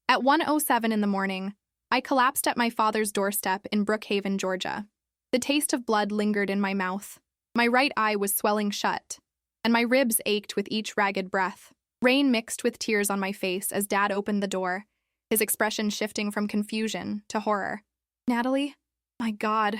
At 1:07 in the morning, I collapsed at my father's doorstep in Brookhaven, Georgia. The taste of blood lingered in my mouth. My right eye was swelling shut, and my ribs ached with each ragged breath. Rain mixed with tears on my face as Dad opened the door, his expression shifting from confusion to horror. "Natalie? My God."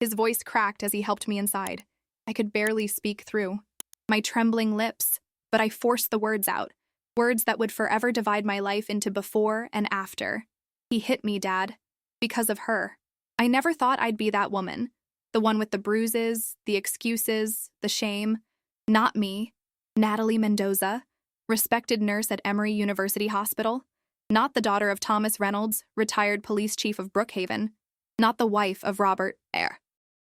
His voice cracked as he helped me inside. I could barely speak through my trembling lips, but I forced the words out, words that would forever divide my life into before and after. "He hit me, Dad, because of her. I never thought I'd be that woman, the one with the bruises, the excuses, the shame. Not me, Natalie Mendoza, respected nurse at Emory University Hospital. Not the daughter of Thomas Reynolds, retired police chief of Brookhaven. Not the wife of Robert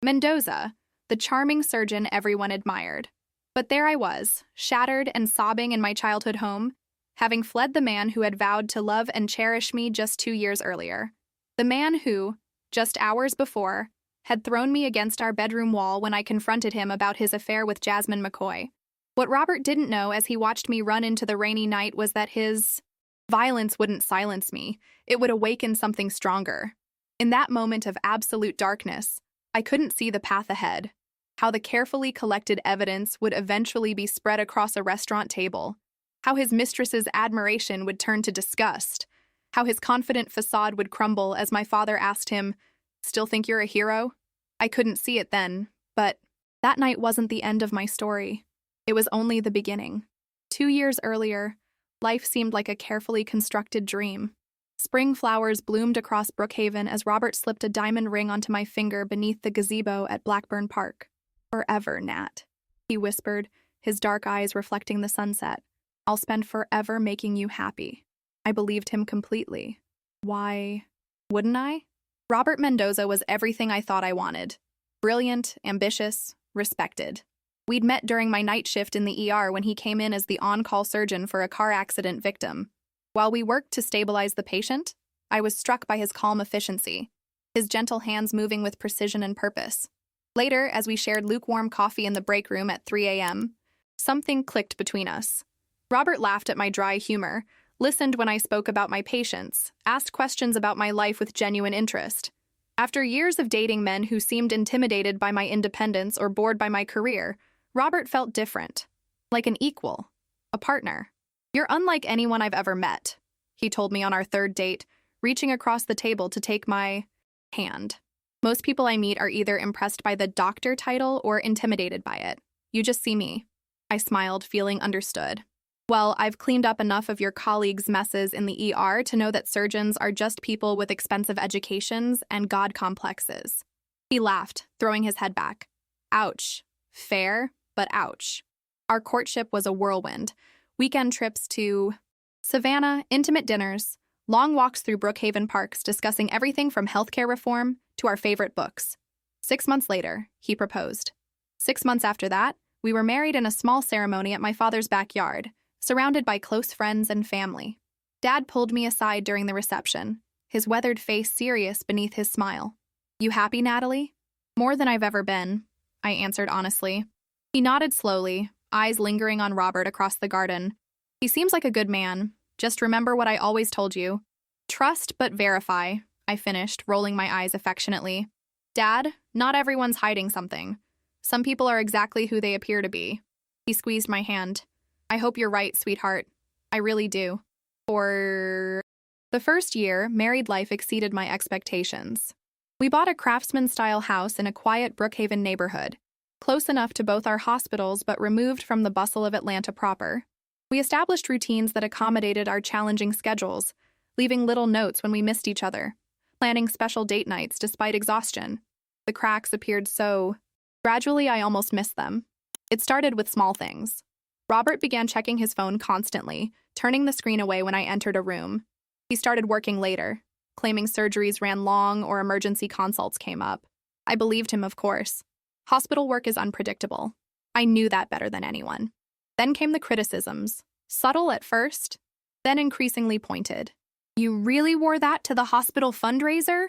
Mendoza, the charming surgeon everyone admired. But there I was, shattered and sobbing in my childhood home, having fled the man who had vowed to love and cherish me just 2 years earlier. The man who, just hours before, had thrown me against our bedroom wall when I confronted him about his affair with Jasmine McCoy. What Robert didn't know as he watched me run into the rainy night was that his violence wouldn't silence me. It would awaken something stronger. In that moment of absolute darkness, I couldn't see the path ahead, how the carefully collected evidence would eventually be spread across a restaurant table, how his mistress's admiration would turn to disgust, how his confident facade would crumble as my father asked him, "Still think you're a hero?" I couldn't see it then, but that night wasn't the end of my story. It was only the beginning. 2 years earlier, life seemed like a carefully constructed dream. Spring flowers bloomed across Brookhaven as Robert slipped a diamond ring onto my finger beneath the gazebo at Blackburn Park. "Forever, Nat," he whispered, his dark eyes reflecting the sunset. "I'll spend forever making you happy." I believed him completely. Why wouldn't I? Robert Mendoza was everything I thought I wanted. Brilliant, ambitious, respected. We'd met during my night shift in the ER when he came in as the on-call surgeon for a car accident victim. While we worked to stabilize the patient, I was struck by his calm efficiency, his gentle hands moving with precision and purpose. Later, as we shared lukewarm coffee in the break room at 3 a.m., something clicked between us. Robert laughed at my dry humor, listened when I spoke about my patients, asked questions about my life with genuine interest. After years of dating men who seemed intimidated by my independence or bored by my career, Robert felt different, like an equal, a partner. "You're unlike anyone I've ever met," he told me on our third date, reaching across the table to take my hand. "Most people I meet are either impressed by the doctor title or intimidated by it. You just see me." I smiled, feeling understood. "Well, I've cleaned up enough of your colleagues' messes in the ER to know that surgeons are just people with expensive educations and God complexes." He laughed, throwing his head back. "Ouch. Fair, but ouch." Our courtship was a whirlwind. Weekend trips to Savannah, intimate dinners, long walks through Brookhaven parks discussing everything from healthcare reform to our favorite books. 6 months later, he proposed. 6 months after that, we were married in a small ceremony at my father's backyard, surrounded by close friends and family. Dad pulled me aside during the reception, his weathered face serious beneath his smile. "You happy, Natalie?" "More than I've ever been," I answered honestly. He nodded slowly, eyes lingering on Robert across the garden. "He seems like a good man. Just remember what I always told you. Trust but verify," I finished, rolling my eyes affectionately. "Dad, not everyone's hiding something. Some people are exactly who they appear to be." He squeezed my hand. "I hope you're right, sweetheart. I really do." For the first year, married life exceeded my expectations. We bought a craftsman-style house in a quiet Brookhaven neighborhood, close enough to both our hospitals but removed from the bustle of Atlanta proper. We established routines that accommodated our challenging schedules, leaving little notes when we missed each other, planning special date nights despite exhaustion. The cracks appeared so gradually I almost missed them. It started with small things. Robert began checking his phone constantly, turning the screen away when I entered a room. He started working later, claiming surgeries ran long or emergency consults came up. I believed him, of course. Hospital work is unpredictable. I knew that better than anyone. Then came the criticisms, subtle at first, then increasingly pointed. "You really wore that to the hospital fundraiser?"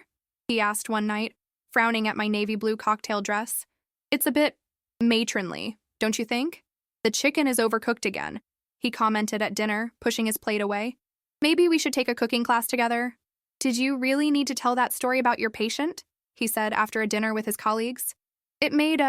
he asked one night, frowning at my navy blue cocktail dress. "It's a bit matronly, don't you think? The chicken is overcooked again," he commented at dinner, pushing his plate away. Maybe we should take a cooking class together. Did you really need to tell that story about your patient? He said after a dinner with his colleagues. It made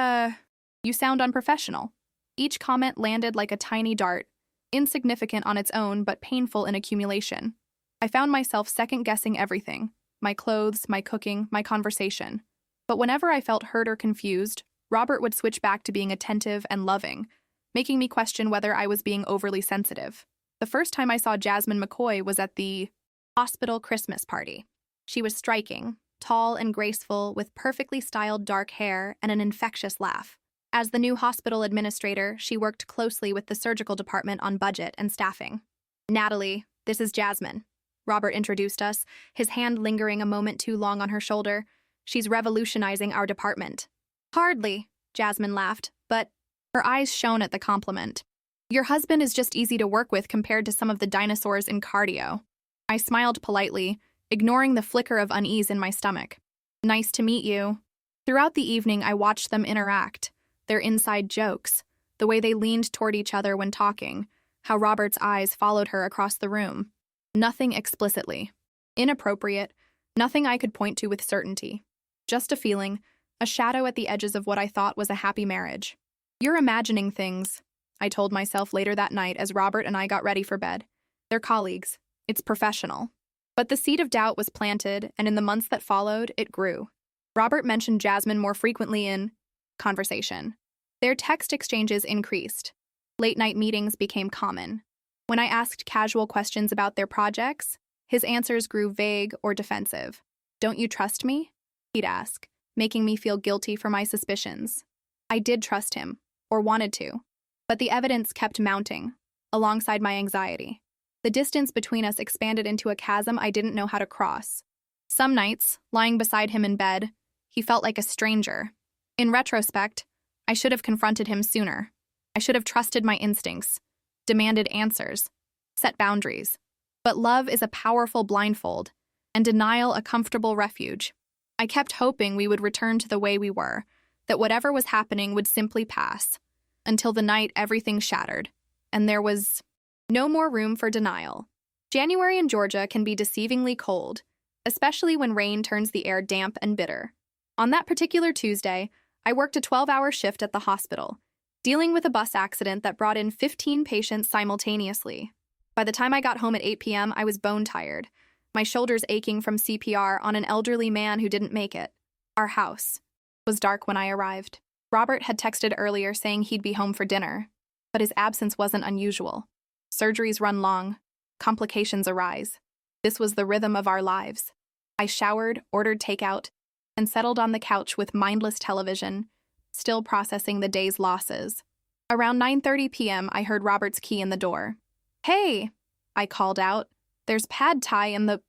you sound unprofessional. Each comment landed like a tiny dart, insignificant on its own but painful in accumulation. I found myself second-guessing everything, my clothes, my cooking, my conversation. But whenever I felt hurt or confused, Robert would switch back to being attentive and loving, making me question whether I was being overly sensitive. The first time I saw Jasmine McCoy was at the hospital Christmas party. She was striking, tall and graceful, with perfectly styled dark hair and an infectious laugh. As the new hospital administrator, she worked closely with the surgical department on budget and staffing. Natalie, this is Jasmine. Robert introduced us, his hand lingering a moment too long on her shoulder. She's revolutionizing our department. Hardly, Jasmine laughed, but her eyes shone at the compliment. Your husband is just easy to work with compared to some of the dinosaurs in cardio. I smiled politely, ignoring the flicker of unease in my stomach. Nice to meet you. Throughout the evening, I watched them interact, their inside jokes, the way they leaned toward each other when talking, how Robert's eyes followed her across the room. Nothing explicitly. Inappropriate, nothing I could point to with certainty. Just a feeling, a shadow at the edges of what I thought was a happy marriage. You're imagining things, I told myself later that night as Robert and I got ready for bed. They're colleagues. It's professional. But the seed of doubt was planted, and in the months that followed, it grew. Robert mentioned Jasmine more frequently in conversation. Their text exchanges increased. Late-night meetings became common. When I asked casual questions about their projects, his answers grew vague or defensive. Don't you trust me? He'd ask, making me feel guilty for my suspicions. I did trust him, or wanted to, but the evidence kept mounting, alongside my anxiety. The distance between us expanded into a chasm I didn't know how to cross. Some nights, lying beside him in bed, he felt like a stranger. In retrospect, I should have confronted him sooner. I should have trusted my instincts, demanded answers, set boundaries. But love is a powerful blindfold, and denial a comfortable refuge. I kept hoping we would return to the way we were, that whatever was happening would simply pass, until the night everything shattered, and there was no more room for denial. January in Georgia can be deceivingly cold, especially when rain turns the air damp and bitter. On that particular Tuesday, I worked a 12-hour shift at the hospital, dealing with a bus accident that brought in 15 patients simultaneously. By the time I got home at 8 p.m., I was bone-tired, my shoulders aching from CPR on an elderly man who didn't make it. Our house was dark when I arrived. Robert had texted earlier saying he'd be home for dinner, but his absence wasn't unusual. Surgeries run long. Complications arise. This was the rhythm of our lives. I showered, ordered takeout, and settled on the couch with mindless television, still processing the day's losses. Around 9:30 p.m., I heard Robert's key in the door. Hey, I called out. There's pad thai in the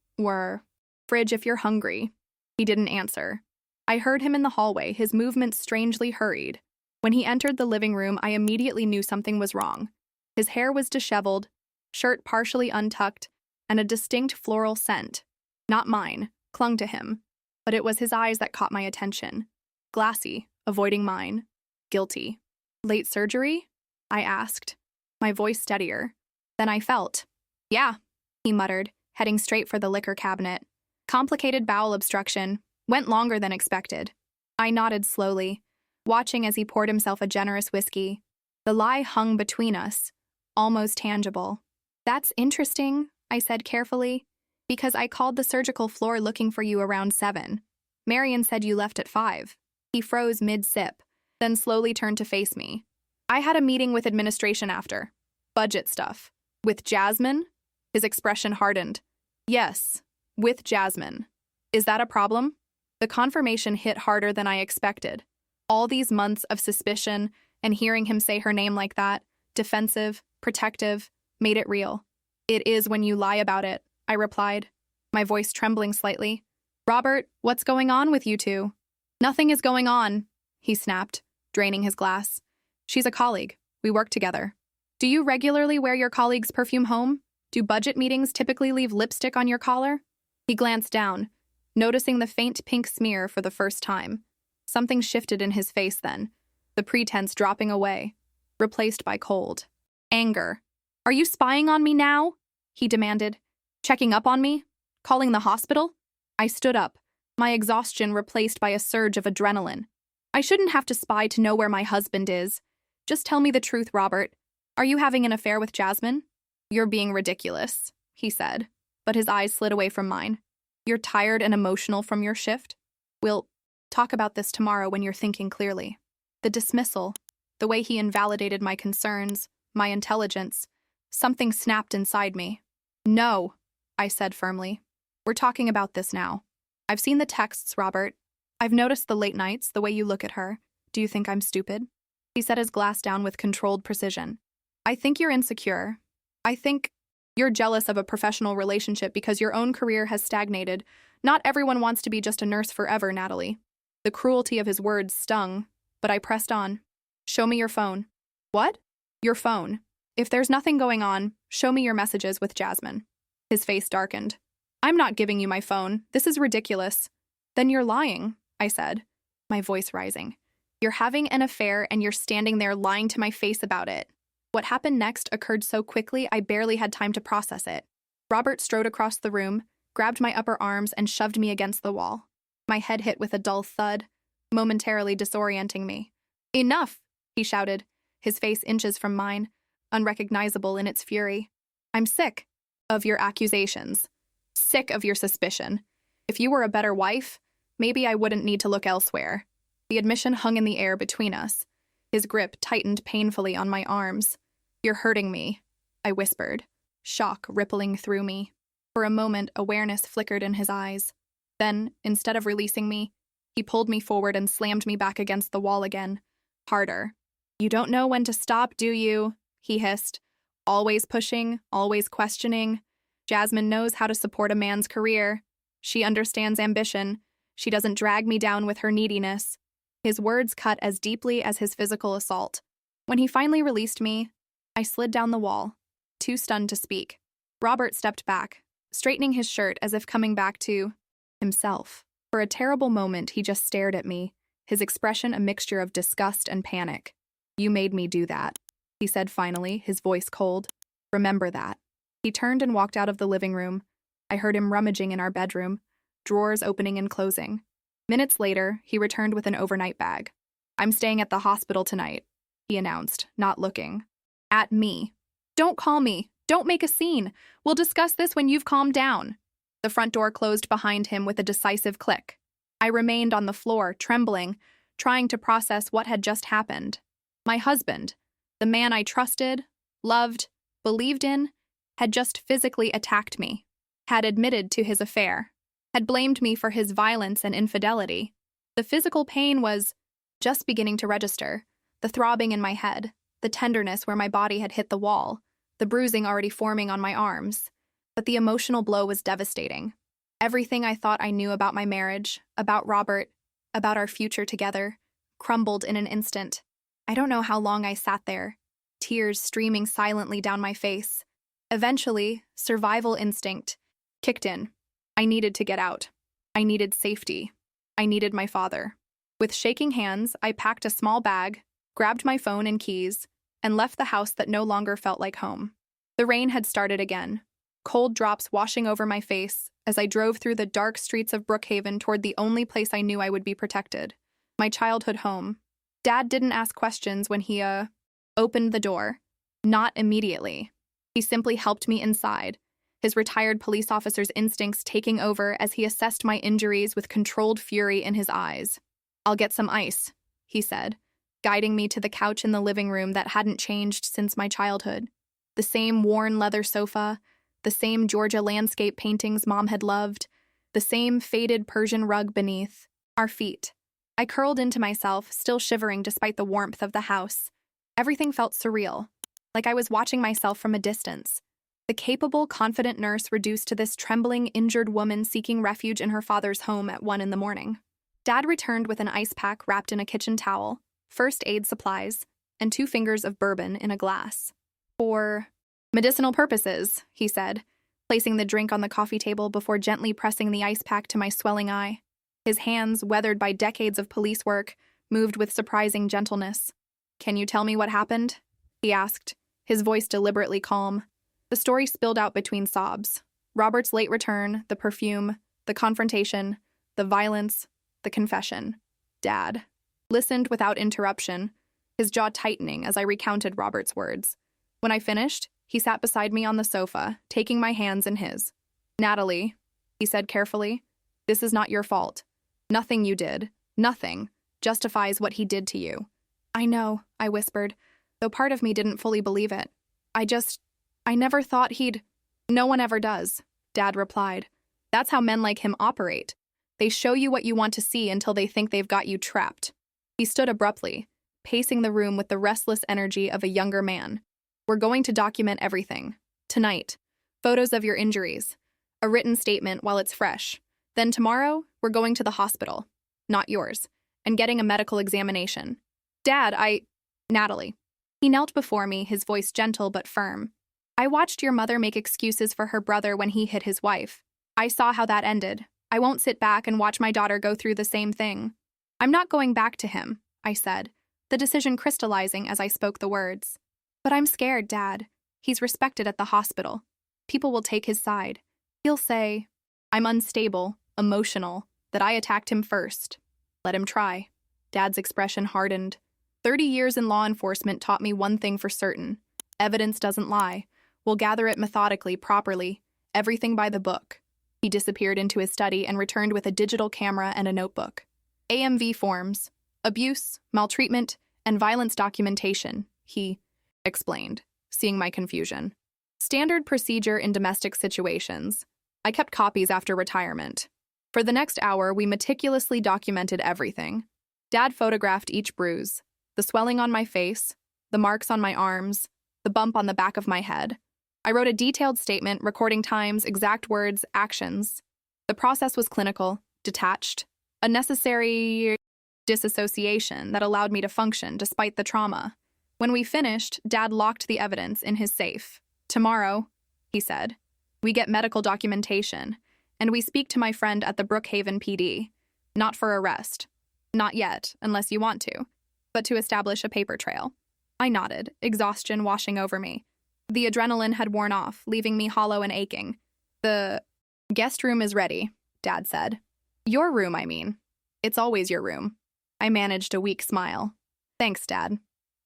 fridge if you're hungry. He didn't answer. I heard him in the hallway, his movements strangely hurried. When he entered the living room, I immediately knew something was wrong. His hair was disheveled, shirt partially untucked, and a distinct floral scent, not mine, clung to him. But it was his eyes that caught my attention. Glassy, avoiding mine. Guilty. Late surgery? I asked, my voice steadier. Then I felt. Yeah, he muttered, heading straight for the liquor cabinet. Complicated bowel obstruction. Went longer than expected. I nodded slowly, watching as he poured himself a generous whiskey. The lie hung between us, almost tangible. That's interesting, I said carefully, because I called the surgical floor looking for you around 7. Marion said you left at 5. He froze mid-sip, then slowly turned to face me. I had a meeting with administration after. Budget stuff. With Jasmine? His expression hardened. Yes, with Jasmine. Is that a problem? The confirmation hit harder than I expected. All these months of suspicion and hearing him say her name like that, defensive, protective, made it real. It is when you lie about it, I replied, my voice trembling slightly. Robert, what's going on with you two? Nothing is going on, he snapped, draining his glass. She's a colleague. We work together. Do you regularly wear your colleague's perfume home? Do budget meetings typically leave lipstick on your collar? He glanced down, noticing the faint pink smear for the first time. Something shifted in his face then, the pretense dropping away, replaced by cold. Anger. Are you spying on me now? He demanded, Checking up on me? Calling the hospital? I stood up, my exhaustion replaced by a surge of adrenaline. I shouldn't have to spy to know where my husband is. Just tell me the truth, Robert. Are you having an affair with Jasmine? You're being ridiculous, he said, but his eyes slid away from mine. You're tired and emotional from your shift? We'll talk about this tomorrow when you're thinking clearly. The dismissal, the way he invalidated my concerns, my intelligence, something snapped inside me. No, I said firmly. We're talking about this now. I've seen the texts, Robert. I've noticed the late nights, the way you look at her. Do you think I'm stupid? He set his glass down with controlled precision. I think you're insecure. I think you're jealous of a professional relationship because your own career has stagnated. Not everyone wants to be just a nurse forever, Natalie. The cruelty of his words stung, but I pressed on. Show me your phone. What? Your phone. If there's nothing going on, show me your messages with Jasmine. His face darkened. I'm not giving you my phone. This is ridiculous. Then you're lying, I said, my voice rising. You're having an affair and you're standing there lying to my face about it. What happened next occurred so quickly I barely had time to process it. Robert strode across the room, grabbed my upper arms, and shoved me against the wall. My head hit with a dull thud, momentarily disorienting me. Enough, he shouted, his face inches from mine, unrecognizable in its fury. I'm sick of your accusations. Sick of your suspicion. If you were a better wife, maybe I wouldn't need to look elsewhere. The admission hung in the air between us. His grip tightened painfully on my arms. You're hurting me, I whispered, shock rippling through me. For a moment, awareness flickered in his eyes. Then, instead of releasing me, he pulled me forward and slammed me back against the wall again, harder. You don't know when to stop, do you? He hissed. Always pushing, always questioning. Jasmine knows how to support a man's career. She understands ambition. She doesn't drag me down with her neediness. His words cut as deeply as his physical assault. When he finally released me, I slid down the wall, too stunned to speak. Robert stepped back, straightening his shirt as if coming back to himself. For a terrible moment, he just stared at me, his expression a mixture of disgust and panic. You made me do that, he said finally, his voice cold. Remember that. He turned and walked out of the living room. I heard him rummaging in our bedroom, drawers opening and closing. Minutes later, he returned with an overnight bag. I'm staying at the hospital tonight, he announced, not looking. At me. Don't call me. Don't make a scene. We'll discuss this when you've calmed down. The front door closed behind him with a decisive click. I remained on the floor, trembling, trying to process what had just happened. My husband, the man I trusted, loved, believed in, had just physically attacked me, had admitted to his affair, had blamed me for his violence and infidelity. The physical pain was just beginning to register, the throbbing in my head, the tenderness where my body had hit the wall, the bruising already forming on my arms. But the emotional blow was devastating. Everything I thought I knew about my marriage, about Robert, about our future together, crumbled in an instant. I don't know how long I sat there, tears streaming silently down my face. Eventually, survival instinct kicked in. I needed to get out. I needed safety. I needed my father. With shaking hands, I packed a small bag, grabbed my phone and keys, and left the house that no longer felt like home. The rain had started again, cold drops washing over my face as I drove through the dark streets of Brookhaven toward the only place I knew I would be protected, my childhood home. Dad didn't ask questions when he, opened the door. Not immediately. He simply helped me inside, his retired police officer's instincts taking over as he assessed my injuries with controlled fury in his eyes. I'll get some ice, he said, guiding me to the couch in the living room that hadn't changed since my childhood. The same worn leather sofa, the same Georgia landscape paintings Mom had loved, the same faded Persian rug beneath our feet. I curled into myself, still shivering despite the warmth of the house. Everything felt surreal, like I was watching myself from a distance. The capable, confident nurse reduced to this trembling, injured woman seeking refuge in her father's home at 1 a.m. Dad returned with an ice pack wrapped in a kitchen towel, first aid supplies, and 2 fingers of bourbon in a glass. For medicinal purposes, he said, placing the drink on the coffee table before gently pressing the ice pack to my swelling eye. His hands, weathered by decades of police work, moved with surprising gentleness. Can you tell me what happened? He asked, his voice deliberately calm. The story spilled out between sobs. Robert's late return, the perfume, the confrontation, the violence, the confession. Dad listened without interruption, his jaw tightening as I recounted Robert's words. When I finished, he sat beside me on the sofa, taking my hands in his. "Natalie," he said carefully, "this is not your fault. Nothing you did, nothing, justifies what he did to you." "I know," I whispered, though part of me didn't fully believe it. I never thought he'd—" "No one ever does," Dad replied. "That's how men like him operate. They show you what you want to see until they think they've got you trapped." He stood abruptly, pacing the room with the restless energy of a younger man. "We're going to document everything. Tonight. Photos of your injuries. A written statement while it's fresh. Then tomorrow, we're going to the hospital. Not yours. And getting a medical examination." "Dad, Natalie." He knelt before me, his voice gentle but firm. "I watched your mother make excuses for her brother when he hit his wife. I saw how that ended. I won't sit back and watch my daughter go through the same thing." "I'm not going back to him," I said, the decision crystallizing as I spoke the words. "But I'm scared, Dad. He's respected at the hospital. People will take his side. He'll say I'm unstable, emotional, that I attacked him first." "Let him try." Dad's expression hardened. 30 years in law enforcement taught me one thing for certain. Evidence doesn't lie. We'll gather it methodically, properly, everything by the book. He disappeared into his study and returned with a digital camera and a notebook. AMV forms, abuse, maltreatment, and violence documentation, he explained, seeing my confusion. Standard procedure in domestic situations. I kept copies after retirement. For the next hour, we meticulously documented everything. Dad photographed each bruise, the swelling on my face, the marks on my arms, the bump on the back of my head. I wrote a detailed statement recording times, exact words, actions. The process was clinical, detached, a necessary disassociation that allowed me to function despite the trauma. When we finished, Dad locked the evidence in his safe. "Tomorrow," he said, "we get medical documentation, and we speak to my friend at the Brookhaven PD. Not for arrest. Not yet, unless you want to, but to establish a paper trail." I nodded, exhaustion washing over me. The adrenaline had worn off, leaving me hollow and aching. "The guest room is ready," Dad said. "Your room, I mean. It's always your room." I managed a weak smile. "Thanks, Dad."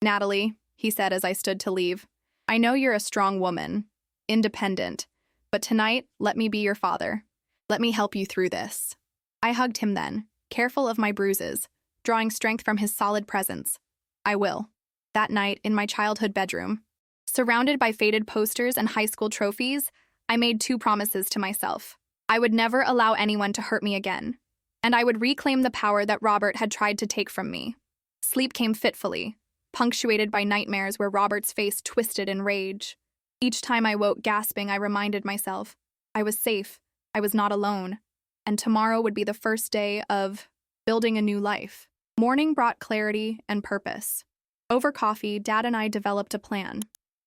"Natalie," he said as I stood to leave, "I know you're a strong woman, independent, but tonight, let me be your father. Let me help you through this." I hugged him then, careful of my bruises, drawing strength from his solid presence. "I will." That night, in my childhood bedroom, surrounded by faded posters and high school trophies, I made 2 promises to myself. I would never allow anyone to hurt me again, and I would reclaim the power that Robert had tried to take from me. Sleep came fitfully, punctuated by nightmares where Robert's face twisted in rage. Each time I woke gasping, I reminded myself, I was safe, I was not alone, and tomorrow would be the first day of building a new life. Morning brought clarity and purpose. Over coffee, Dad and I developed a plan.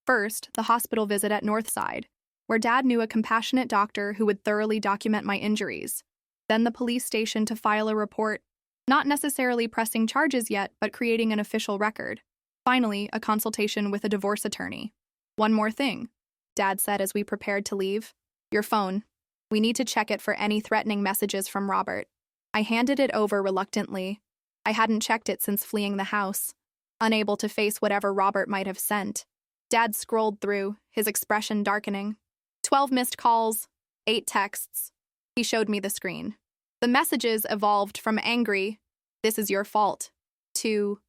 First, the hospital visit at Northside, where Dad knew a compassionate doctor who would thoroughly document my injuries. Then the police station to file a report, not necessarily pressing charges yet, but creating an official record. Finally, a consultation with a divorce attorney. "One more thing," Dad said as we prepared to leave. "Your phone. We need to check it for any threatening messages from Robert." I handed it over reluctantly. I hadn't checked it since fleeing the house, unable to face whatever Robert might have sent. Dad scrolled through, his expression darkening. 12 missed calls, 8 texts. He showed me the screen. The messages evolved from angry, "This is your fault," to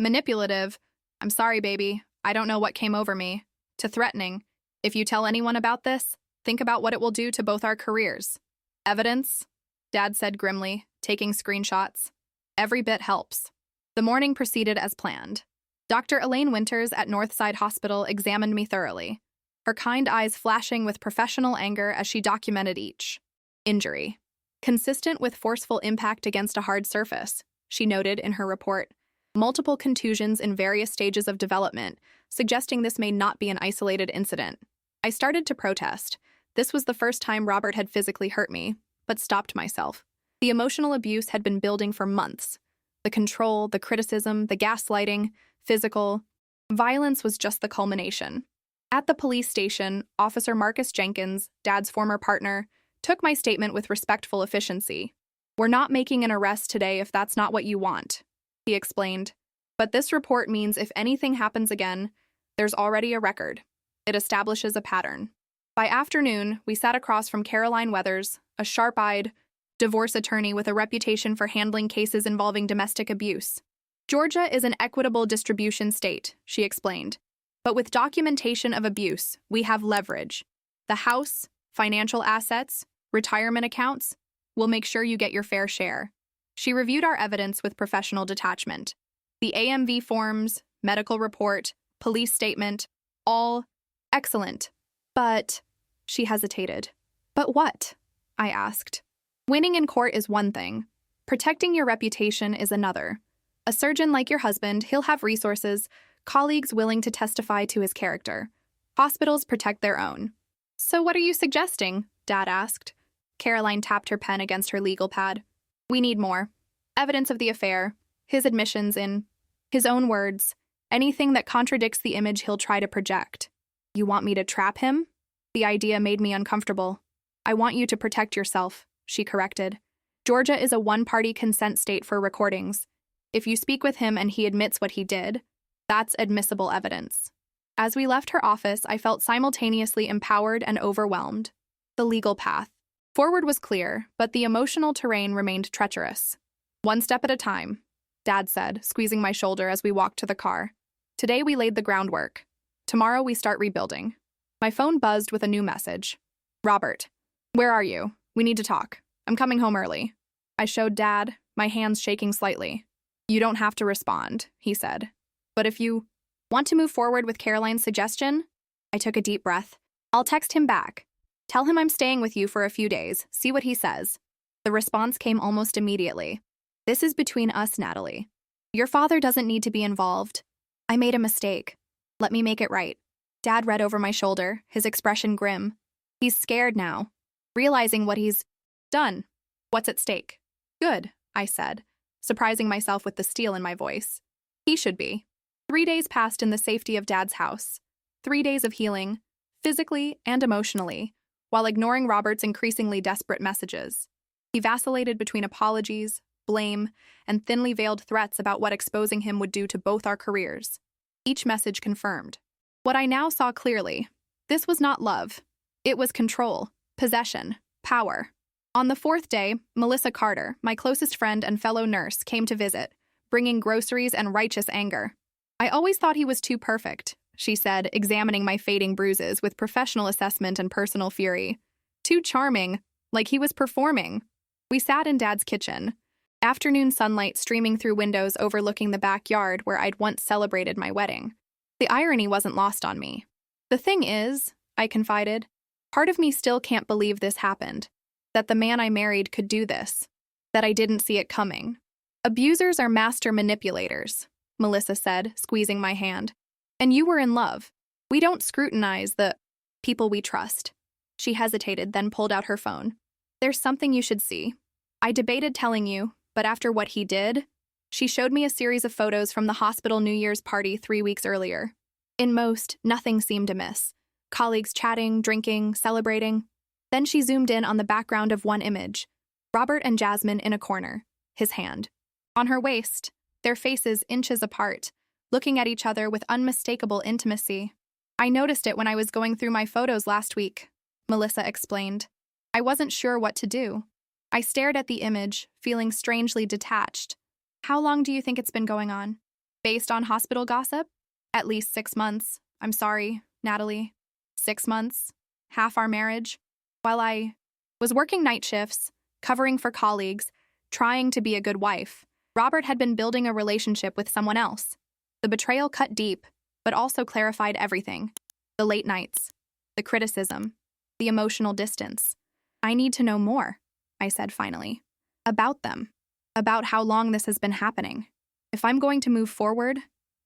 manipulative, "I'm sorry, baby, I don't know what came over me," to threatening, "If you tell anyone about this, think about what it will do to both our careers." "Evidence?" Dad said grimly, taking screenshots. "Every bit helps." The morning proceeded as planned. Dr. Elaine Winters at Northside Hospital examined me thoroughly, her kind eyes flashing with professional anger as she documented each injury. "Consistent with forceful impact against a hard surface," she noted in her report. "Multiple contusions in various stages of development, suggesting this may not be an isolated incident." I started to protest. This was the first time Robert had physically hurt me, but stopped myself. The emotional abuse had been building for months. The control, the criticism, the gaslighting, physical violence was just the culmination. At the police station, Officer Marcus Jenkins, Dad's former partner, took my statement with respectful efficiency. "We're not making an arrest today if that's not what you want," he explained. "But this report means if anything happens again, there's already a record. It establishes a pattern." By afternoon, we sat across from Caroline Weathers, a sharp-eyed divorce attorney with a reputation for handling cases involving domestic abuse. "Georgia is an equitable distribution state," she explained. "But with documentation of abuse, we have leverage. The house, financial assets, retirement accounts, will make sure you get your fair share." She reviewed our evidence with professional detachment. The AMV forms, medical report, police statement, all excellent. "But," she hesitated. "But what?" I asked. "Winning in court is one thing. Protecting your reputation is another. A surgeon like your husband, he'll have resources, colleagues willing to testify to his character. Hospitals protect their own." "So what are you suggesting?" Dad asked. Caroline tapped her pen against her legal pad. "We need more. Evidence of the affair, his admissions in his own words, anything that contradicts the image he'll try to project." "You want me to trap him?" The idea made me uncomfortable. "I want you to protect yourself," she corrected. "Georgia is a one-party consent state for recordings. If you speak with him and he admits what he did, that's admissible evidence." As we left her office, I felt simultaneously empowered and overwhelmed. The legal path forward was clear, but the emotional terrain remained treacherous. "One step at a time," Dad said, squeezing my shoulder as we walked to the car. "Today we laid the groundwork. Tomorrow we start rebuilding." My phone buzzed with a new message. "Robert, where are you? We need to talk. I'm coming home early." I showed Dad, my hands shaking slightly. "You don't have to respond," he said. "But if you want to move forward with Caroline's suggestion?" I took a deep breath. "I'll text him back. Tell him I'm staying with you for a few days. See what he says." The response came almost immediately. "This is between us, Natalie. Your father doesn't need to be involved. I made a mistake. Let me make it right." Dad read over my shoulder, his expression grim. He's scared now, realizing what he's done. "What's at stake?" "Good," I said, surprising myself with the steel in my voice. He should be. 3 days passed in the safety of Dad's house. 3 days of healing, physically and emotionally, while ignoring Robert's increasingly desperate messages. He vacillated between apologies, blame, and thinly veiled threats about what exposing him would do to both our careers. Each message confirmed what I now saw clearly. This was not love. It was control, possession, power. On the 4th day, Melissa Carter, my closest friend and fellow nurse, came to visit, bringing groceries and righteous anger. "I always thought he was too perfect," she said, examining my fading bruises with professional assessment and personal fury. "Too charming, like he was performing." We sat in Dad's kitchen, afternoon sunlight streaming through windows overlooking the backyard where I'd once celebrated my wedding. The irony wasn't lost on me. "The thing is," I confided, "part of me still can't believe this happened. That the man I married could do this. That I didn't see it coming." "Abusers are master manipulators," Melissa said, squeezing my hand. "And you were in love. We don't scrutinize the people we trust." She hesitated, then pulled out her phone. "There's something you should see. I debated telling you, but after what he did..." She showed me a series of photos from the hospital New Year's party 3 weeks earlier. In most, nothing seemed amiss. Colleagues chatting, drinking, celebrating. Then she zoomed in on the background of one image. Robert and Jasmine in a corner, his hand on her waist, their faces inches apart, looking at each other with unmistakable intimacy. "I noticed it when I was going through my photos last week," Melissa explained. "I wasn't sure what to do. I stared at the image, feeling strangely detached." "How long do you think it's been going on?" "Based on hospital gossip? At least 6 months. I'm sorry, Natalie. 6 months. Half our marriage. While I was working night shifts, covering for colleagues, trying to be a good wife, Robert had been building a relationship with someone else. The betrayal cut deep, but also clarified everything. The late nights, the criticism, the emotional distance. "I need to know more," I said finally. "About them. About how long this has been happening. If I'm going to move forward,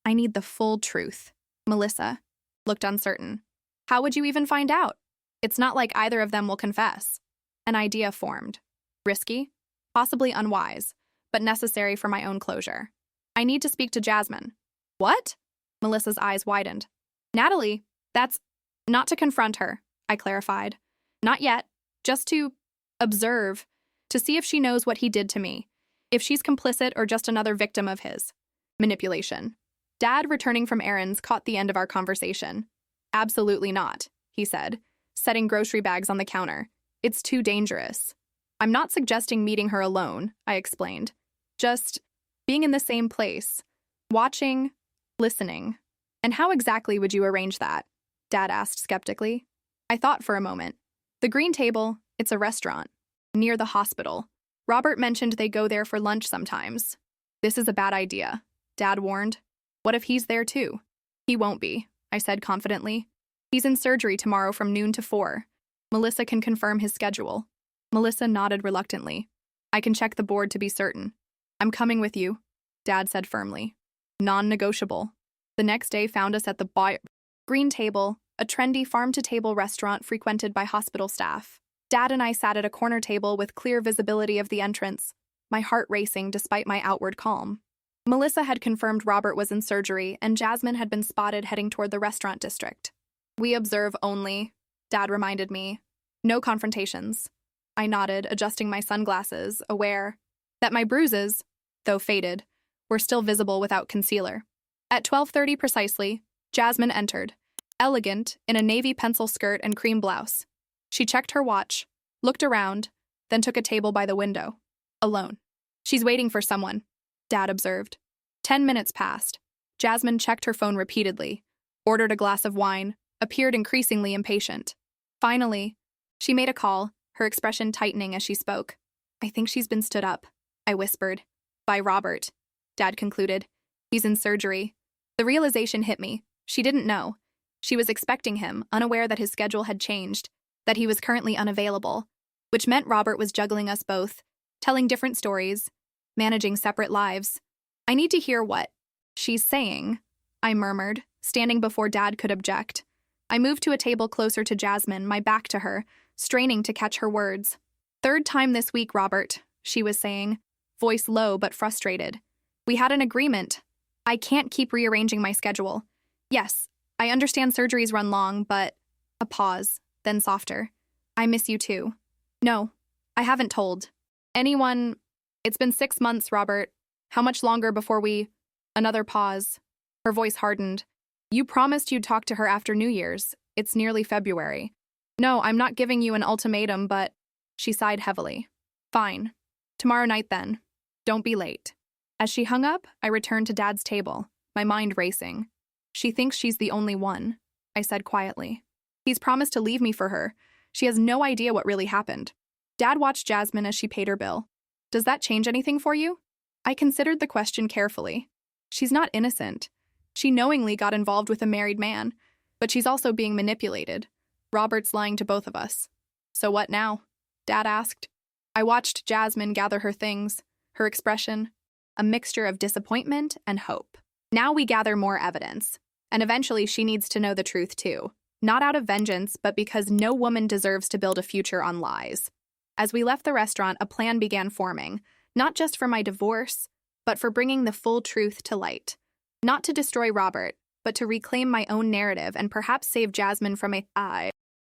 I need the full truth." Melissa looked uncertain. "How would you even find out? It's not like either of them will confess." An idea formed. Risky, possibly unwise, but necessary for my own closure. "I need to speak to Jasmine." "What?" Melissa's eyes widened. "Natalie, that's..." Not to confront her, I clarified. Not yet, just to observe, to see if she knows what he did to me, if she's complicit or just another victim of his manipulation. Dad, returning from errands, caught the end of our conversation. Absolutely not, he said, setting grocery bags on the counter. It's too dangerous. I'm not suggesting meeting her alone, I explained. Just being in the same place, watching, listening. And how exactly would you arrange that? Dad asked skeptically. I thought for a moment. The Green Table, it's a restaurant. Near the hospital. Robert mentioned they go there for lunch sometimes. This is a bad idea, Dad warned. What if he's there too? He won't be, I said confidently. He's in surgery tomorrow from noon to 4. Melissa can confirm his schedule. Melissa nodded reluctantly. I can check the board to be certain. I'm coming with you, Dad said firmly. Non-negotiable. The next day found us at the Green Table, a trendy farm-to-table restaurant frequented by hospital staff. Dad and I sat at a corner table with clear visibility of the entrance, my heart racing despite my outward calm. Melissa had confirmed Robert was in surgery, and Jasmine had been spotted heading toward the restaurant district. We observe only, Dad reminded me. No confrontations. I nodded, adjusting my sunglasses, aware that my bruises, though faded, were still visible without concealer. At 12:30 precisely, Jasmine entered, elegant, in a navy pencil skirt and cream blouse. She checked her watch, looked around, then took a table by the window. Alone. She's waiting for someone, Dad observed. 10 minutes passed. Jasmine checked her phone repeatedly, ordered a glass of wine, appeared increasingly impatient. Finally, she made a call, her expression tightening as she spoke. I think she's been stood up, I whispered. By Robert, Dad concluded. He's in surgery. The realization hit me. She didn't know. She was expecting him, unaware that his schedule had changed, that he was currently unavailable, which meant Robert was juggling us both, telling different stories, managing separate lives. I need to hear what she's saying, I murmured, standing before Dad could object. I moved to a table closer to Jasmine, my back to her, straining to catch her words. Third time this week, Robert, she was saying, voice low but frustrated. We had an agreement. I can't keep rearranging my schedule. Yes, I understand surgeries run long, but... A pause, then softer. I miss you too. No, I haven't told anyone. It's been 6 months, Robert. How much longer before we... Another pause. Her voice hardened. You promised you'd talk to her after New Year's. It's nearly February. No, I'm not giving you an ultimatum, but... She sighed heavily. Fine. Tomorrow night then. Don't be late. As she hung up, I returned to Dad's table, my mind racing. She thinks she's the only one, I said quietly. He's promised to leave me for her. She has no idea what really happened. Dad watched Jasmine as she paid her bill. Does that change anything for you? I considered the question carefully. She's not innocent. She knowingly got involved with a married man, but she's also being manipulated. Robert's lying to both of us. So what now? Dad asked. I watched Jasmine gather her things, her expression, a mixture of disappointment and hope. Now we gather more evidence, and eventually she needs to know the truth too. Not out of vengeance, but because no woman deserves to build a future on lies. As we left the restaurant, a plan began forming, not just for my divorce, but for bringing the full truth to light. Not to destroy Robert, but to reclaim my own narrative and perhaps save Jasmine from a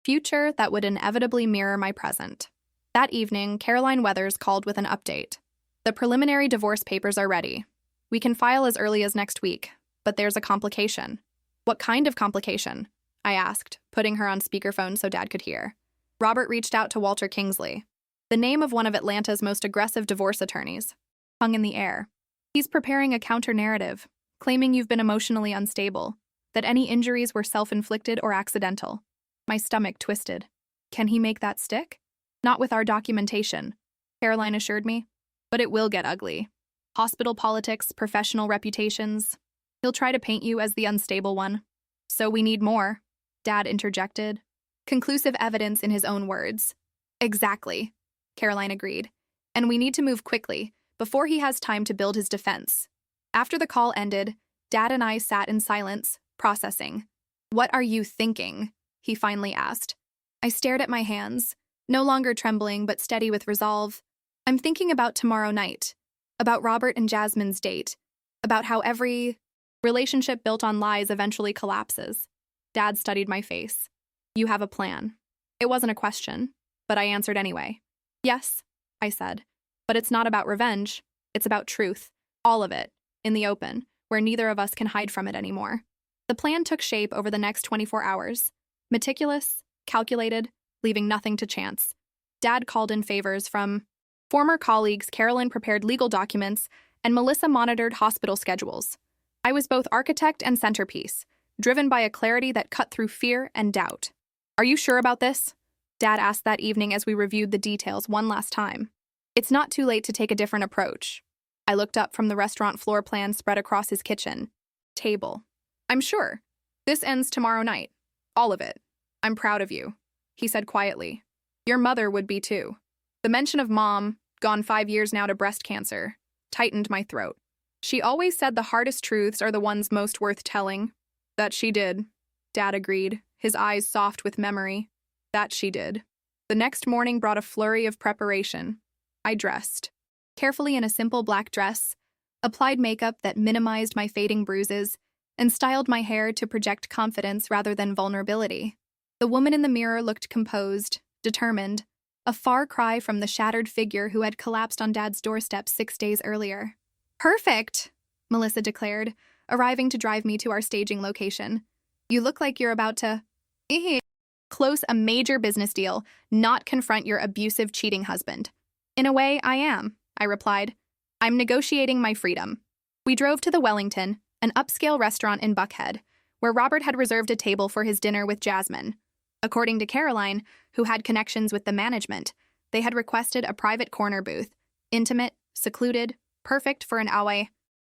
future that would inevitably mirror my present. That evening, Caroline Weathers called with an update. The preliminary divorce papers are ready. We can file as early as next week, but there's a complication. What kind of complication? I asked, putting her on speakerphone so Dad could hear. Robert reached out to Walter Kingsley, the name of one of Atlanta's most aggressive divorce attorneys, hung in the air. He's preparing a counter-narrative, claiming you've been emotionally unstable, that any injuries were self-inflicted or accidental. My stomach twisted. Can he make that stick? Not with our documentation, Caroline assured me. But it will get ugly. Hospital politics, professional reputations. He'll try to paint you as the unstable one. So we need more, Dad interjected. Conclusive evidence in his own words. Exactly, Caroline agreed. And we need to move quickly, before he has time to build his defense. After the call ended, Dad and I sat in silence, processing. What are you thinking? He finally asked. I stared at my hands, no longer trembling but steady with resolve. I'm thinking about tomorrow night, about Robert and Jasmine's date, about how every relationship built on lies eventually collapses. Dad studied my face. You have a plan. It wasn't a question, but I answered anyway. Yes, I said. But it's not about revenge. It's about truth. All of it. In the open, where neither of us can hide from it anymore. The plan took shape over the next 24 hours. Meticulous, calculated, leaving nothing to chance. Dad called in favors from former colleagues. Carolyn prepared legal documents, and Melissa monitored hospital schedules. I was both architect and centerpiece, driven by a clarity that cut through fear and doubt. Are you sure about this? Dad asked that evening as we reviewed the details one last time. It's not too late to take a different approach. I looked up from the restaurant floor plan spread across his kitchen table. I'm sure. This ends tomorrow night. All of it. I'm proud of you, he said quietly. Your mother would be too. The mention of Mom, gone 5 years now to breast cancer, tightened my throat. She always said the hardest truths are the ones most worth telling. That she did, Dad agreed, his eyes soft with memory. That she did. The next morning brought a flurry of preparation. I dressed. Carefully in a simple black dress, applied makeup that minimized my fading bruises, and styled my hair to project confidence rather than vulnerability. The woman in the mirror looked composed, determined, a far cry from the shattered figure who had collapsed on Dad's doorstep 6 days earlier. Perfect, Melissa declared, arriving to drive me to our staging location. You look like you're about to close a major business deal, not confront your abusive, cheating husband. In a way, I am, I replied. I'm negotiating my freedom. We drove to the Wellington, an upscale restaurant in Buckhead, where Robert had reserved a table for his dinner with Jasmine. According to Caroline, who had connections with the management, they had requested a private corner booth, intimate, secluded, perfect for an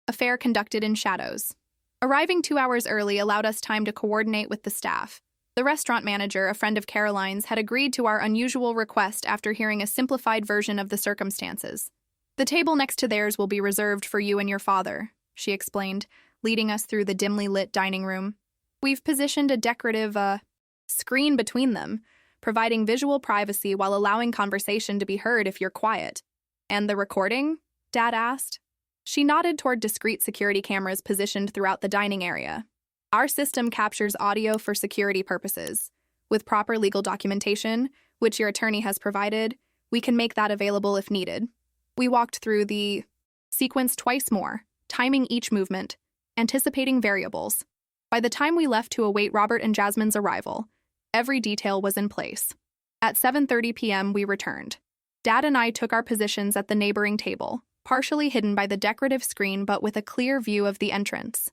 affair conducted in shadows. Arriving 2 hours early allowed us time to coordinate with the staff. The restaurant manager, a friend of Caroline's, had agreed to our unusual request after hearing a simplified version of the circumstances. The table next to theirs will be reserved for you and your father, she explained, leading us through the dimly lit dining room. We've positioned a decorative, screen between them, providing visual privacy while allowing conversation to be heard if you're quiet. And the recording? Dad asked. She nodded toward discreet security cameras positioned throughout the dining area. Our system captures audio for security purposes. With proper legal documentation, which your attorney has provided, we can make that available if needed. We walked through the sequence twice more, timing each movement, anticipating variables. By the time we left to await Robert and Jasmine's arrival, every detail was in place. At 7:30 p.m., we returned. Dad and I took our positions at the neighboring table, partially hidden by the decorative screen but with a clear view of the entrance.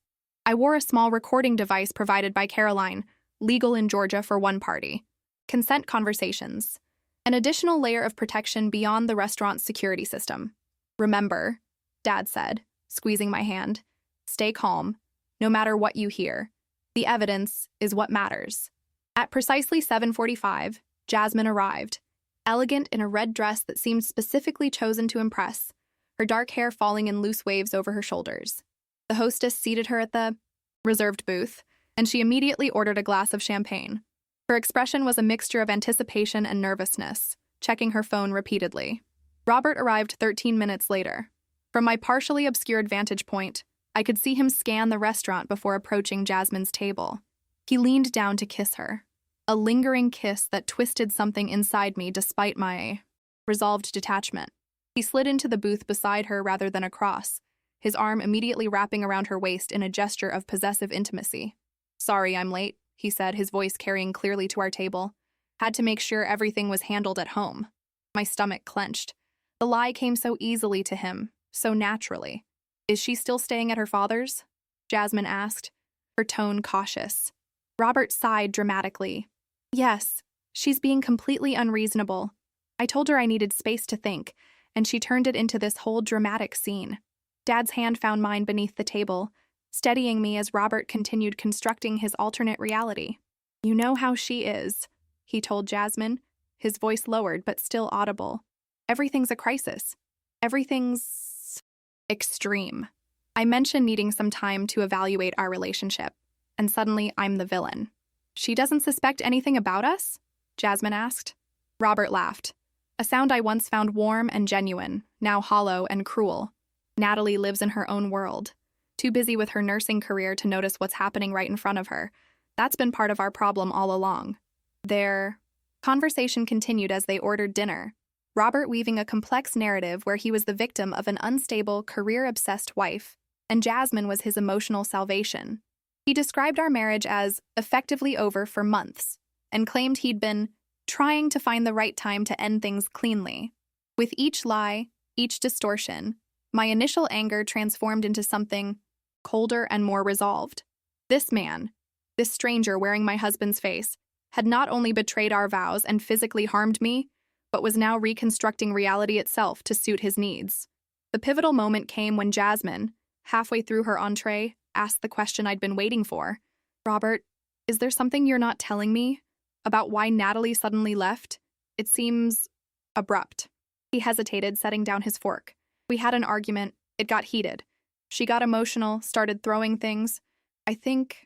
I wore a small recording device provided by Caroline, legal in Georgia for one party. Consent conversations. An additional layer of protection beyond the restaurant's security system. Remember, Dad said, squeezing my hand, stay calm, no matter what you hear. The evidence is what matters. At precisely 7:45, Jasmine arrived, elegant in a red dress that seemed specifically chosen to impress, her dark hair falling in loose waves over her shoulders. The hostess seated her at the reserved booth, and she immediately ordered a glass of champagne. Her expression was a mixture of anticipation and nervousness, checking her phone repeatedly. Robert arrived 13 minutes later. From my partially obscured vantage point, I could see him scan the restaurant before approaching Jasmine's table. He leaned down to kiss her, a lingering kiss that twisted something inside me despite my resolved detachment. He slid into the booth beside her rather than across, his arm immediately wrapping around her waist in a gesture of possessive intimacy. Sorry I'm late, he said, his voice carrying clearly to our table. Had to make sure everything was handled at home. My stomach clenched. The lie came so easily to him, so naturally. Is she still staying at her father's? Jasmine asked, her tone cautious. Robert sighed dramatically. Yes, she's being completely unreasonable. I told her I needed space to think, and she turned it into this whole dramatic scene. Dad's hand found mine beneath the table, steadying me as Robert continued constructing his alternate reality. You know how she is, he told Jasmine, his voice lowered but still audible. Everything's a crisis. Everything's extreme. I mentioned needing some time to evaluate our relationship, and suddenly I'm the villain. She doesn't suspect anything about us? Jasmine asked. Robert laughed. A sound I once found warm and genuine, now hollow and cruel. Natalie lives in her own world, too busy with her nursing career to notice what's happening right in front of her. That's been part of our problem all along. Their conversation continued as they ordered dinner, Robert weaving a complex narrative where he was the victim of an unstable, career-obsessed wife, and Jasmine was his emotional salvation. He described our marriage as effectively over for months, and claimed he'd been trying to find the right time to end things cleanly. With each lie, each distortion, my initial anger transformed into something colder and more resolved. This man, this stranger wearing my husband's face, had not only betrayed our vows and physically harmed me, but was now reconstructing reality itself to suit his needs. The pivotal moment came when Jasmine, halfway through her entree, asked the question I'd been waiting for. Robert, is there something you're not telling me about why Natalie suddenly left? It seems abrupt. He hesitated, setting down his fork. We had an argument. It got heated. She got emotional, started throwing things. I think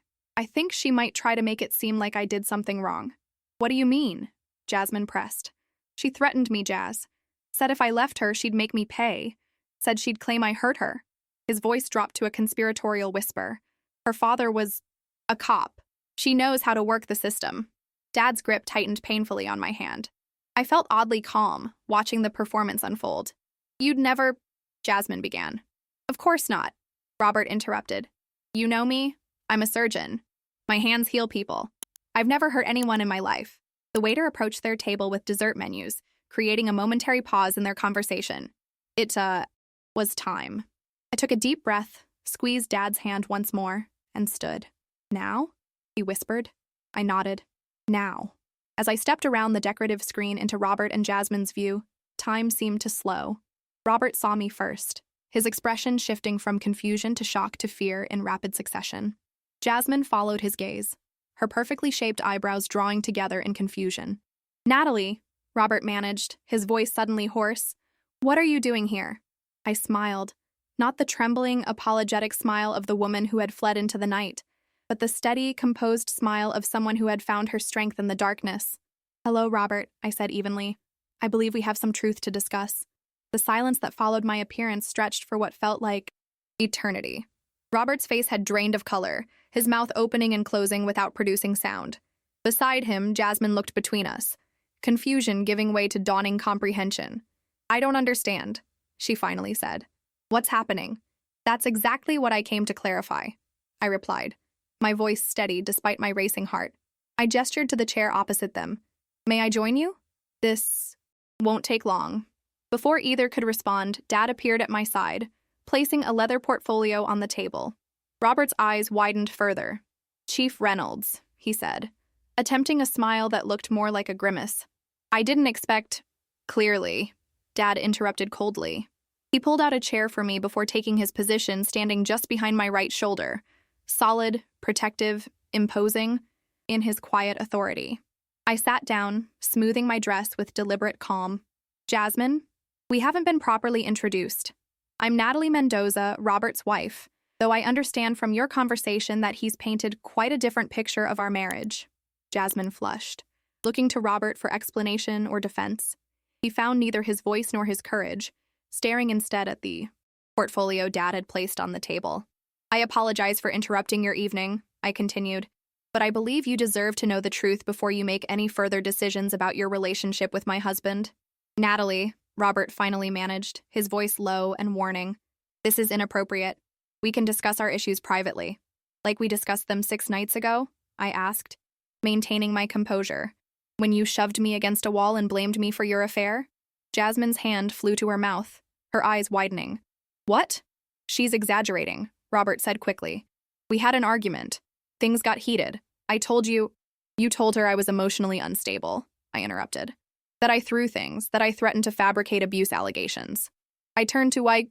she might try to make it seem like I did something wrong. What do you mean? Jasmine pressed. She threatened me, Jazz. Said if I left her, she'd make me pay. Said she'd claim I hurt her. His voice dropped to a conspiratorial whisper. Her father was a cop. She knows how to work the system. Dad's grip tightened painfully on my hand. I felt oddly calm, watching the performance unfold. You'd never... Jasmine began. Of course not, Robert interrupted. You know me? I'm a surgeon. My hands heal people. I've never hurt anyone in my life. The waiter approached their table with dessert menus, creating a momentary pause in their conversation. It, was time. I took a deep breath, squeezed Dad's hand once more, and stood. Now? He whispered. I nodded. Now. As I stepped around the decorative screen into Robert and Jasmine's view, time seemed to slow. Robert saw me first, his expression shifting from confusion to shock to fear in rapid succession. Jasmine followed his gaze, her perfectly shaped eyebrows drawing together in confusion. Natalie, Robert managed, his voice suddenly hoarse. What are you doing here? I smiled, not the trembling, apologetic smile of the woman who had fled into the night, but the steady, composed smile of someone who had found her strength in the darkness. Hello, Robert, I said evenly. I believe we have some truth to discuss. The silence that followed my appearance stretched for what felt like eternity. Robert's face had drained of color, his mouth opening and closing without producing sound. Beside him, Jasmine looked between us, confusion giving way to dawning comprehension. I don't understand, she finally said. What's happening? That's exactly what I came to clarify, I replied, my voice steady despite my racing heart. I gestured to the chair opposite them. May I join you? This won't take long. Before either could respond, Dad appeared at my side, placing a leather portfolio on the table. Robert's eyes widened further. Chief Reynolds, he said, attempting a smile that looked more like a grimace. I didn't expect... Clearly, Dad interrupted coldly. He pulled out a chair for me before taking his position, standing just behind my right shoulder, solid, protective, imposing, in his quiet authority. I sat down, smoothing my dress with deliberate calm. Jasmine, we haven't been properly introduced. I'm Natalie Mendoza, Robert's wife, though I understand from your conversation that he's painted quite a different picture of our marriage. Jasmine flushed, looking to Robert for explanation or defense. He found neither his voice nor his courage, staring instead at the portfolio Dad had placed on the table. I apologize for interrupting your evening, I continued, but I believe you deserve to know the truth before you make any further decisions about your relationship with my husband. Natalie, Robert finally managed, his voice low and warning. This is inappropriate. We can discuss our issues privately. Like we discussed them 6 nights ago? I asked, maintaining my composure. When you shoved me against a wall and blamed me for your affair? Jasmine's hand flew to her mouth, her eyes widening. What? She's exaggerating, Robert said quickly. We had an argument. Things got heated. I told you... You told her I was emotionally unstable, I interrupted. That I threw things, that I threatened to fabricate abuse allegations. I turned to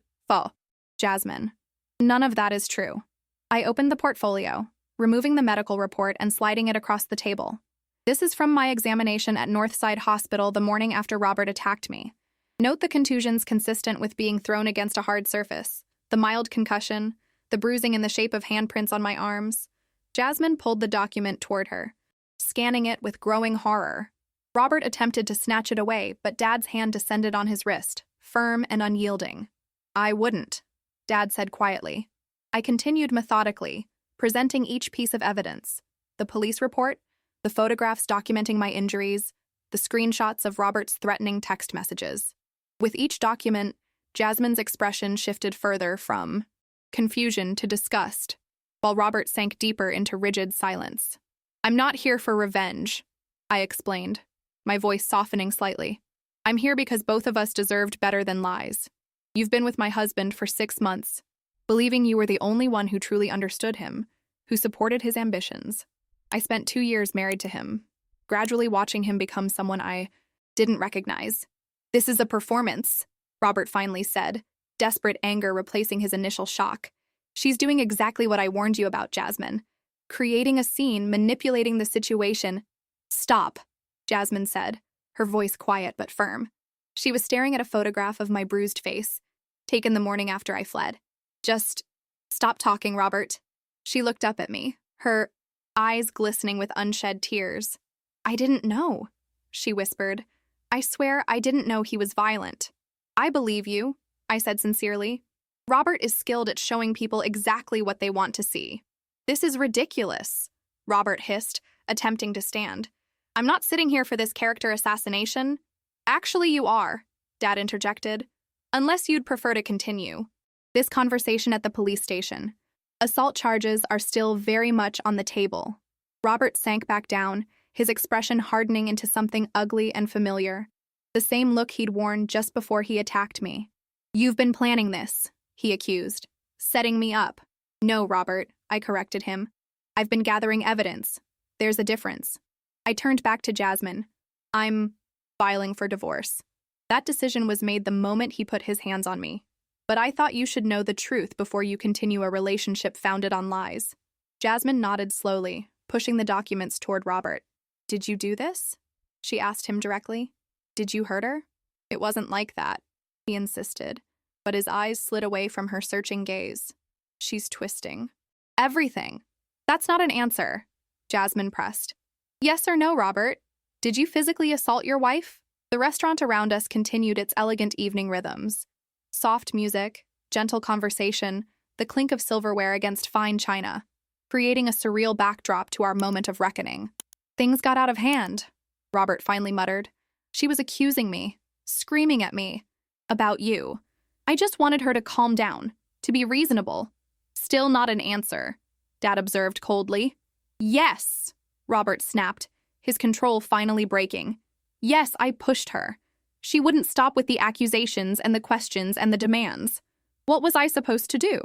Jasmine. None of that is true. I opened the portfolio, removing the medical report and sliding it across the table. This is from my examination at Northside Hospital the morning after Robert attacked me. Note the contusions consistent with being thrown against a hard surface, the mild concussion, the bruising in the shape of handprints on my arms. Jasmine pulled the document toward her, scanning it with growing horror. Robert attempted to snatch it away, but Dad's hand descended on his wrist, firm and unyielding. I wouldn't, Dad said quietly. I continued methodically, presenting each piece of evidence. The police report, the photographs documenting my injuries, the screenshots of Robert's threatening text messages. With each document, Jasmine's expression shifted further from confusion to disgust, while Robert sank deeper into rigid silence. "I'm not here for revenge," I explained, my voice softening slightly. "I'm here because both of us deserved better than lies. You've been with my husband for 6 months, believing you were the only one who truly understood him, who supported his ambitions. I spent 2 years married to him, gradually watching him become someone I didn't recognize. This is a performance," Robert finally said, desperate anger replacing his initial shock. "She's doing exactly what I warned you about, Jasmine. Creating a scene, manipulating the situation." "Stop," Jasmine said, her voice quiet but firm. She was staring at a photograph of my bruised face, taken the morning after I fled. "Just stop talking, Robert." She looked up at me, her eyes glistening with unshed tears. "I didn't know," she whispered. "I swear I didn't know he was violent." "I believe you," I said sincerely. "Robert is skilled at showing people exactly what they want to see." "This is ridiculous," Robert hissed, attempting to stand. "I'm not sitting here for this character assassination." "Actually, you are," Dad interjected. "Unless you'd prefer to continue." This conversation at the police station. Assault charges are still very much on the table. Robert sank back down, his expression hardening into something ugly and familiar. The same look he'd worn just before he attacked me. "You've been planning this," he accused. "Setting me up." "No, Robert," I corrected him. "I've been gathering evidence. There's a difference." I turned back to Jasmine. "I'm filing for divorce." That decision was made the moment he put his hands on me. "But I thought you should know the truth before you continue a relationship founded on lies." Jasmine nodded slowly, pushing the documents toward Robert. "Did you do this?" she asked him directly. "Did you hurt her?" "It wasn't like that," he insisted, but his eyes slid away from her searching gaze. "She's twisting." "Everything." "That's not an answer," Jasmine pressed. "Yes or no, Robert? Did you physically assault your wife?" The restaurant around us continued its elegant evening rhythms. Soft music, gentle conversation, the clink of silverware against fine china, creating a surreal backdrop to our moment of reckoning. "Things got out of hand," Robert finally muttered. "She was accusing me, screaming at me. About you. I just wanted her to calm down, to be reasonable." "Still not an answer," Dad observed coldly. "Yes," Robert snapped, his control finally breaking. "Yes, I pushed her. She wouldn't stop with the accusations and the questions and the demands. What was I supposed to do?"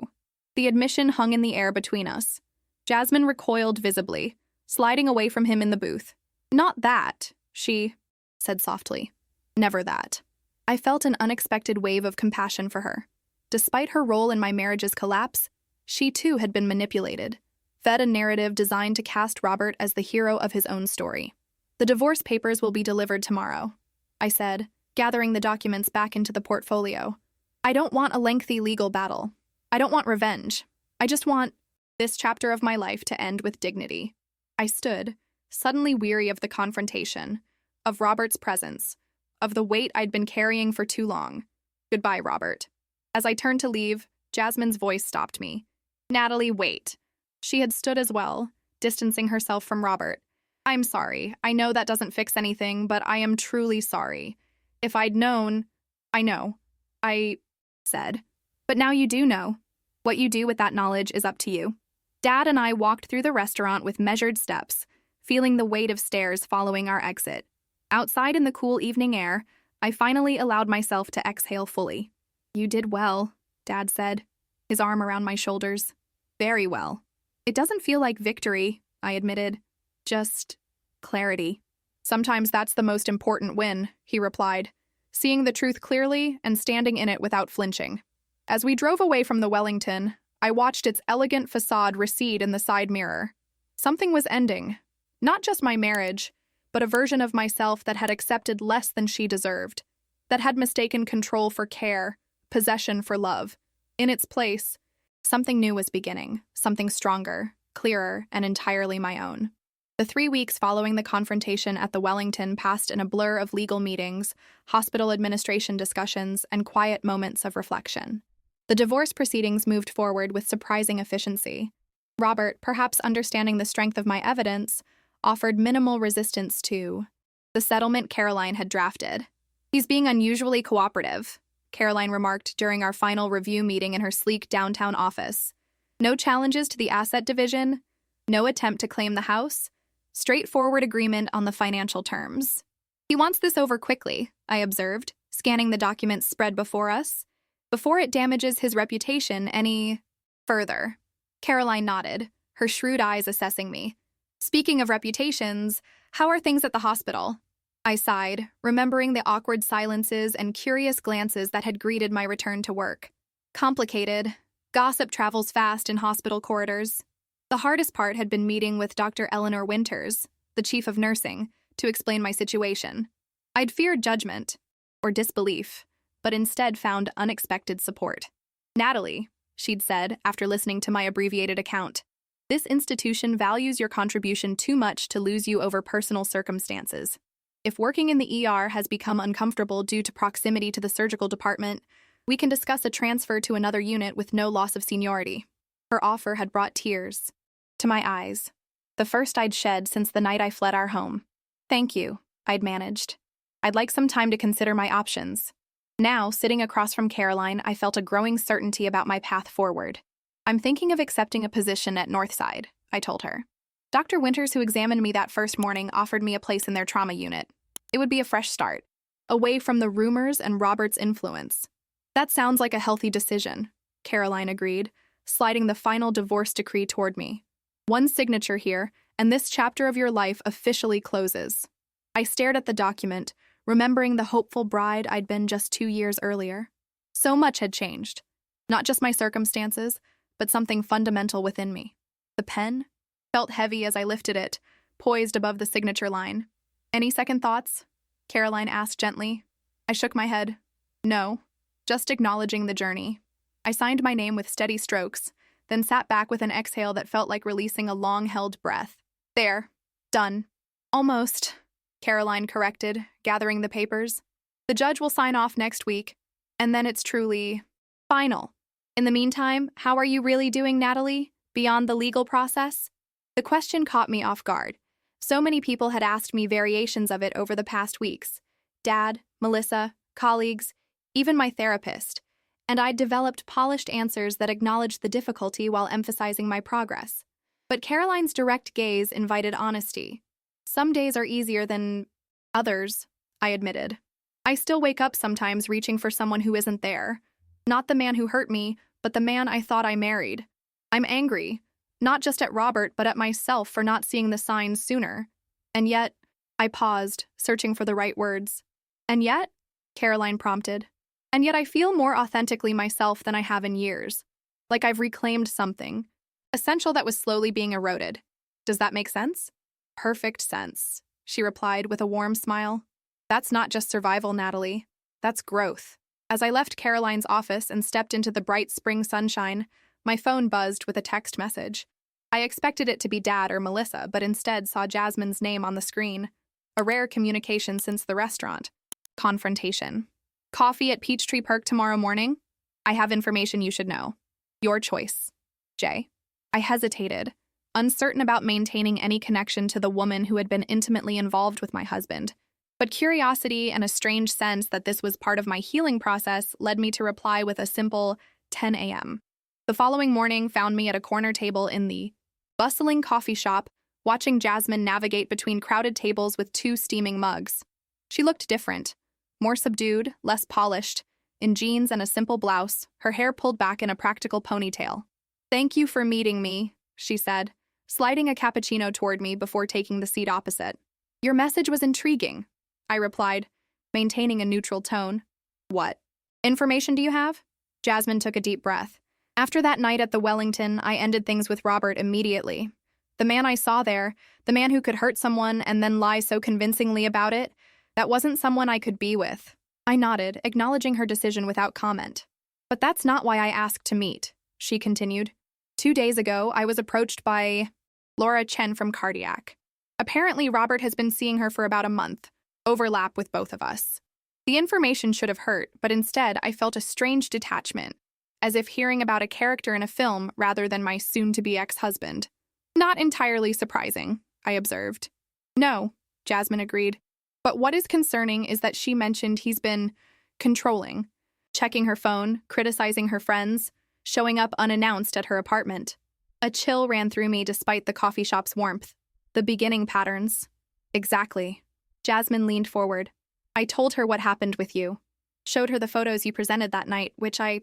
The admission hung in the air between us. Jasmine recoiled visibly, sliding away from him in the booth. "Not that," she said softly. "Never that." I felt an unexpected wave of compassion for her. Despite her role in my marriage's collapse, she too had been manipulated, fed a narrative designed to cast Robert as the hero of his own story. "The divorce papers will be delivered tomorrow," I said, gathering the documents back into the portfolio. "I don't want a lengthy legal battle. I don't want revenge. I just want this chapter of my life to end with dignity." I stood, suddenly weary of the confrontation, of Robert's presence, of the weight I'd been carrying for too long. "Goodbye, Robert." As I turned to leave, Jasmine's voice stopped me. "Natalie, wait." She had stood as well, distancing herself from Robert. "I'm sorry. I know that doesn't fix anything, but I am truly sorry. If I'd known—" "I know," I said. "But now you do know. What you do with that knowledge is up to you." Dad and I walked through the restaurant with measured steps, feeling the weight of stares following our exit. Outside in the cool evening air, I finally allowed myself to exhale fully. "You did well," Dad said, his arm around my shoulders. "Very well." "It doesn't feel like victory," I admitted. "Just clarity." "Sometimes that's the most important win," he replied, seeing the truth clearly and standing in it without flinching. As we drove away from the Wellington, I watched its elegant facade recede in the side mirror. Something was ending. Not just my marriage, but a version of myself that had accepted less than she deserved, that had mistaken control for care, possession for love. In its place, something new was beginning, something stronger, clearer, and entirely my own. The 3 weeks following the confrontation at the Wellington passed in a blur of legal meetings, hospital administration discussions, and quiet moments of reflection. The divorce proceedings moved forward with surprising efficiency. Robert, perhaps understanding the strength of my evidence, offered minimal resistance to the settlement Caroline had drafted. "He's being unusually cooperative," Caroline remarked during our final review meeting in her sleek downtown office. "No challenges to the asset division, no attempt to claim the house, straightforward agreement on the financial terms." "He wants this over quickly," I observed, scanning the documents spread before us, "before it damages his reputation any further." Caroline nodded, her shrewd eyes assessing me. "Speaking of reputations, how are things at the hospital?" I sighed, remembering the awkward silences and curious glances that had greeted my return to work. "Complicated. Gossip travels fast in hospital corridors." The hardest part had been meeting with Dr. Eleanor Winters, the chief of nursing, to explain my situation. I'd feared judgment, or disbelief, but instead found unexpected support. "Natalie," she'd said after listening to my abbreviated account, "this institution values your contribution too much to lose you over personal circumstances. If working in the ER has become uncomfortable due to proximity to the surgical department, we can discuss a transfer to another unit with no loss of seniority." Her offer had brought tears to my eyes, the first I'd shed since the night I fled our home. "Thank you," I'd managed. "I'd like some time to consider my options." Now, sitting across from Caroline, I felt a growing certainty about my path forward. "I'm thinking of accepting a position at Northside," I told her. "Dr. Winters, who examined me that first morning, offered me a place in their trauma unit. It would be a fresh start, away from the rumors and Robert's influence." "That sounds like a healthy decision," Caroline agreed, sliding the final divorce decree toward me. "One signature here, and this chapter of your life officially closes." I stared at the document, remembering the hopeful bride I'd been just 2 years earlier. So much had changed. Not just my circumstances, but something fundamental within me. The pen felt heavy as I lifted it, poised above the signature line. "Any second thoughts?" Caroline asked gently. I shook my head. "No, just acknowledging the journey." I signed my name with steady strokes, then sat back with an exhale that felt like releasing a long-held breath. "There. Done." "Almost," Caroline corrected, gathering the papers. "The judge will sign off next week, and then it's truly final. In the meantime, how are you really doing, Natalie, beyond the legal process?" The question caught me off guard. So many people had asked me variations of it over the past weeks. Dad, Melissa, colleagues, even my therapist. And I'd developed polished answers that acknowledged the difficulty while emphasizing my progress. But Caroline's direct gaze invited honesty. "Some days are easier than others," I admitted. "I still wake up sometimes reaching for someone who isn't there. Not the man who hurt me, but the man I thought I married. I'm angry, not just at Robert, but at myself for not seeing the signs sooner. And yet," I paused, searching for the right words. "And yet?" Caroline prompted. "And yet I feel more authentically myself than I have in years. Like I've reclaimed something essential that was slowly being eroded. Does that make sense?" "Perfect sense," she replied with a warm smile. "That's not just survival, Natalie. That's growth." As I left Caroline's office and stepped into the bright spring sunshine, my phone buzzed with a text message. I expected it to be Dad or Melissa, but instead saw Jasmine's name on the screen. A rare communication since the restaurant. Confrontation. "Coffee at Peachtree Perk tomorrow morning? I have information you should know. Your choice. Jay." I hesitated, uncertain about maintaining any connection to the woman who had been intimately involved with my husband. But curiosity and a strange sense that this was part of my healing process led me to reply with a simple 10 a.m. The following morning found me at a corner table in the bustling coffee shop, watching Jasmine navigate between crowded tables with 2 steaming mugs. She looked different, more subdued, less polished, in jeans and a simple blouse, her hair pulled back in a practical ponytail. "Thank you for meeting me," she said, sliding a cappuccino toward me before taking the seat opposite. "Your message was intriguing," I replied, maintaining a neutral tone. "What information do you have?" Jasmine took a deep breath. "After that night at the Wellington, I ended things with Robert immediately. The man I saw there, the man who could hurt someone and then lie so convincingly about it, that wasn't someone I could be with." I nodded, acknowledging her decision without comment. "But that's not why I asked to meet," she continued. 2 days ago, I was approached by Laura Chen from Cardiac. Apparently, Robert has been seeing her for about a month, overlap with both of us. The information should have hurt, but instead I felt a strange detachment, as if hearing about a character in a film rather than my soon-to-be ex-husband. "Not entirely surprising," I observed. No, Jasmine agreed. But what is concerning is that she mentioned he's been controlling, checking her phone, criticizing her friends, showing up unannounced at her apartment. A chill ran through me despite the coffee shop's warmth. The beginning patterns. Exactly. Jasmine leaned forward. I told her what happened with you. Showed her the photos you presented that night, which I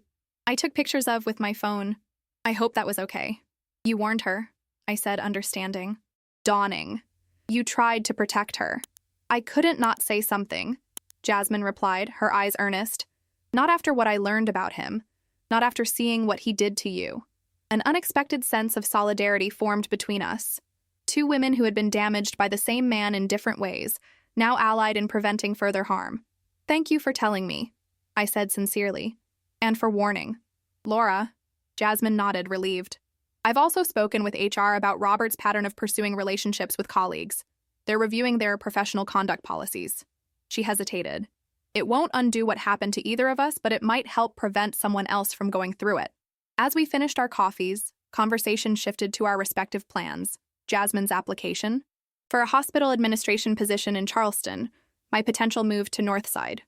took pictures of with my phone. I hope that was okay. You warned her, I said, understanding. Dawning. You tried to protect her. I couldn't not say something, Jasmine replied, her eyes earnest. Not after what I learned about him. Not after seeing what he did to you. An unexpected sense of solidarity formed between us. Two women who had been damaged by the same man in different ways, now allied in preventing further harm. Thank you for telling me, I said sincerely. And for warning. Laura. Jasmine nodded, relieved. I've also spoken with HR about Robert's pattern of pursuing relationships with colleagues. They're reviewing their professional conduct policies. She hesitated. It won't undo what happened to either of us, but it might help prevent someone else from going through it. As we finished our coffees, conversation shifted to our respective plans. Jasmine's application for a hospital administration position in Charleston, my potential move to Northside.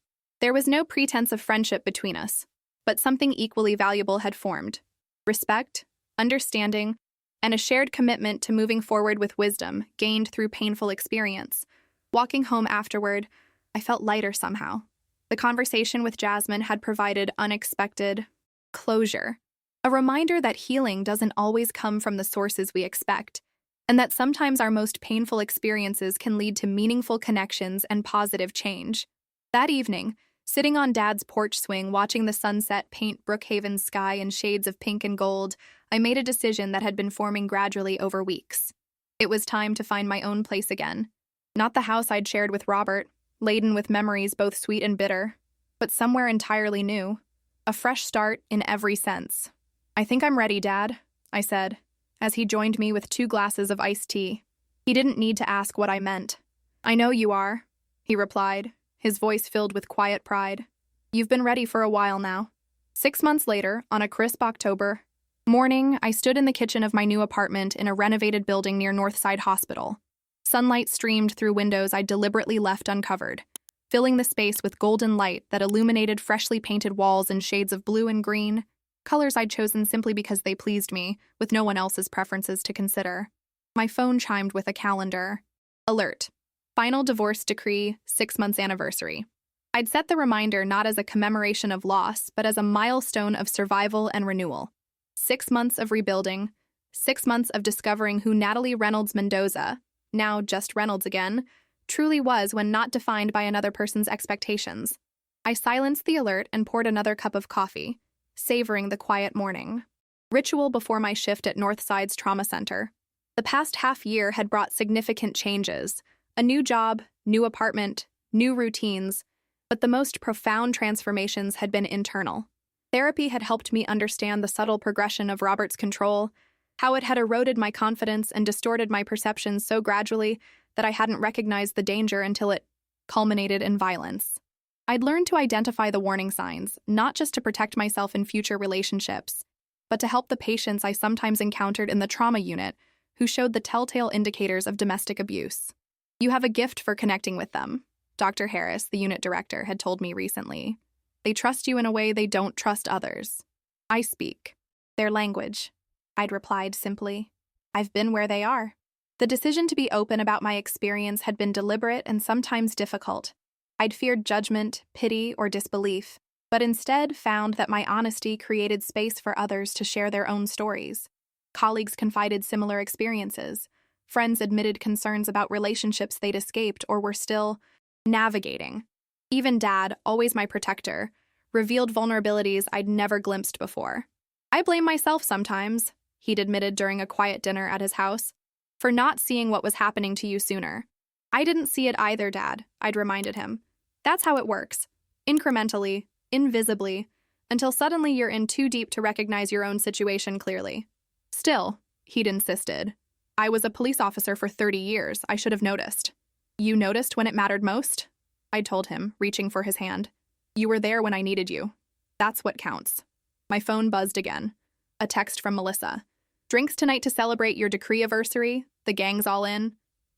There was no pretense of friendship between us, but something equally valuable had formed. Respect, understanding, and a shared commitment to moving forward with wisdom gained through painful experience. Walking home afterward, I felt lighter somehow. The conversation with Jasmine had provided unexpected closure, a reminder that healing doesn't always come from the sources we expect, and that sometimes our most painful experiences can lead to meaningful connections and positive change. That evening, sitting on Dad's porch swing watching the sunset paint Brookhaven's sky in shades of pink and gold, I made a decision that had been forming gradually over weeks. It was time to find my own place again. Not the house I'd shared with Robert, laden with memories both sweet and bitter, but somewhere entirely new. A fresh start in every sense. I think I'm ready, Dad, I said, as he joined me with 2 glasses of iced tea. He didn't need to ask what I meant. I know you are, he replied, his voice filled with quiet pride. You've been ready for a while now. 6 months later, on a crisp October morning, I stood in the kitchen of my new apartment in a renovated building near Northside Hospital. Sunlight streamed through windows I'd deliberately left uncovered, filling the space with golden light that illuminated freshly painted walls in shades of blue and green, colors I'd chosen simply because they pleased me, with no one else's preferences to consider. My phone chimed with a calendar. Alert. Final divorce decree, 6 months anniversary. I'd set the reminder not as a commemoration of loss, but as a milestone of survival and renewal. 6 months of rebuilding, 6 months of discovering who Natalie Reynolds Mendoza, now just Reynolds again, truly was when not defined by another person's expectations. I silenced the alert and poured another cup of coffee, savoring the quiet morning. Ritual before my shift at Northside's trauma center. The past half year had brought significant changes. A new job, new apartment, new routines, but the most profound transformations had been internal. Therapy had helped me understand the subtle progression of Robert's control, how it had eroded my confidence and distorted my perceptions so gradually that I hadn't recognized the danger until it culminated in violence. I'd learned to identify the warning signs, not just to protect myself in future relationships, but to help the patients I sometimes encountered in the trauma unit who showed the telltale indicators of domestic abuse. You have a gift for connecting with them, Dr. Harris, the unit director, had told me recently. They trust you in a way they don't trust others. I speak their language, I'd replied simply. I've been where they are. The decision to be open about my experience had been deliberate and sometimes difficult. I'd feared judgment, pity, or disbelief, but instead found that my honesty created space for others to share their own stories. Colleagues confided similar experiences. Friends admitted concerns about relationships they'd escaped or were still navigating. Even Dad, always my protector, revealed vulnerabilities I'd never glimpsed before. I blame myself sometimes, he'd admitted during a quiet dinner at his house, for not seeing what was happening to you sooner. I didn't see it either, Dad, I'd reminded him. That's how it works. Incrementally, invisibly, until suddenly you're in too deep to recognize your own situation clearly. Still, he'd insisted. I was a police officer for 30 years. I should have noticed. You noticed when it mattered most? I told him, reaching for his hand. You were there when I needed you. That's what counts. My phone buzzed again. A text from Melissa. Drinks tonight to celebrate your decree-aversary? The gang's all in?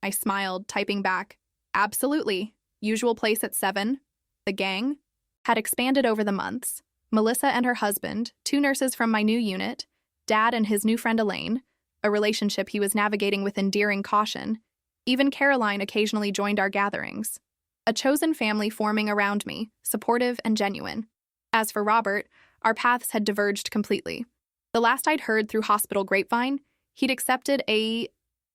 I smiled, typing back, "Absolutely. Usual place at 7. The gang had expanded over the months. Melissa and her husband, 2 nurses from my new unit, Dad and his new friend Elaine, a relationship he was navigating with endearing caution. Even Caroline occasionally joined our gatherings. A chosen family forming around me, supportive and genuine. As for Robert, our paths had diverged completely. The last I'd heard through hospital grapevine, he'd accepted a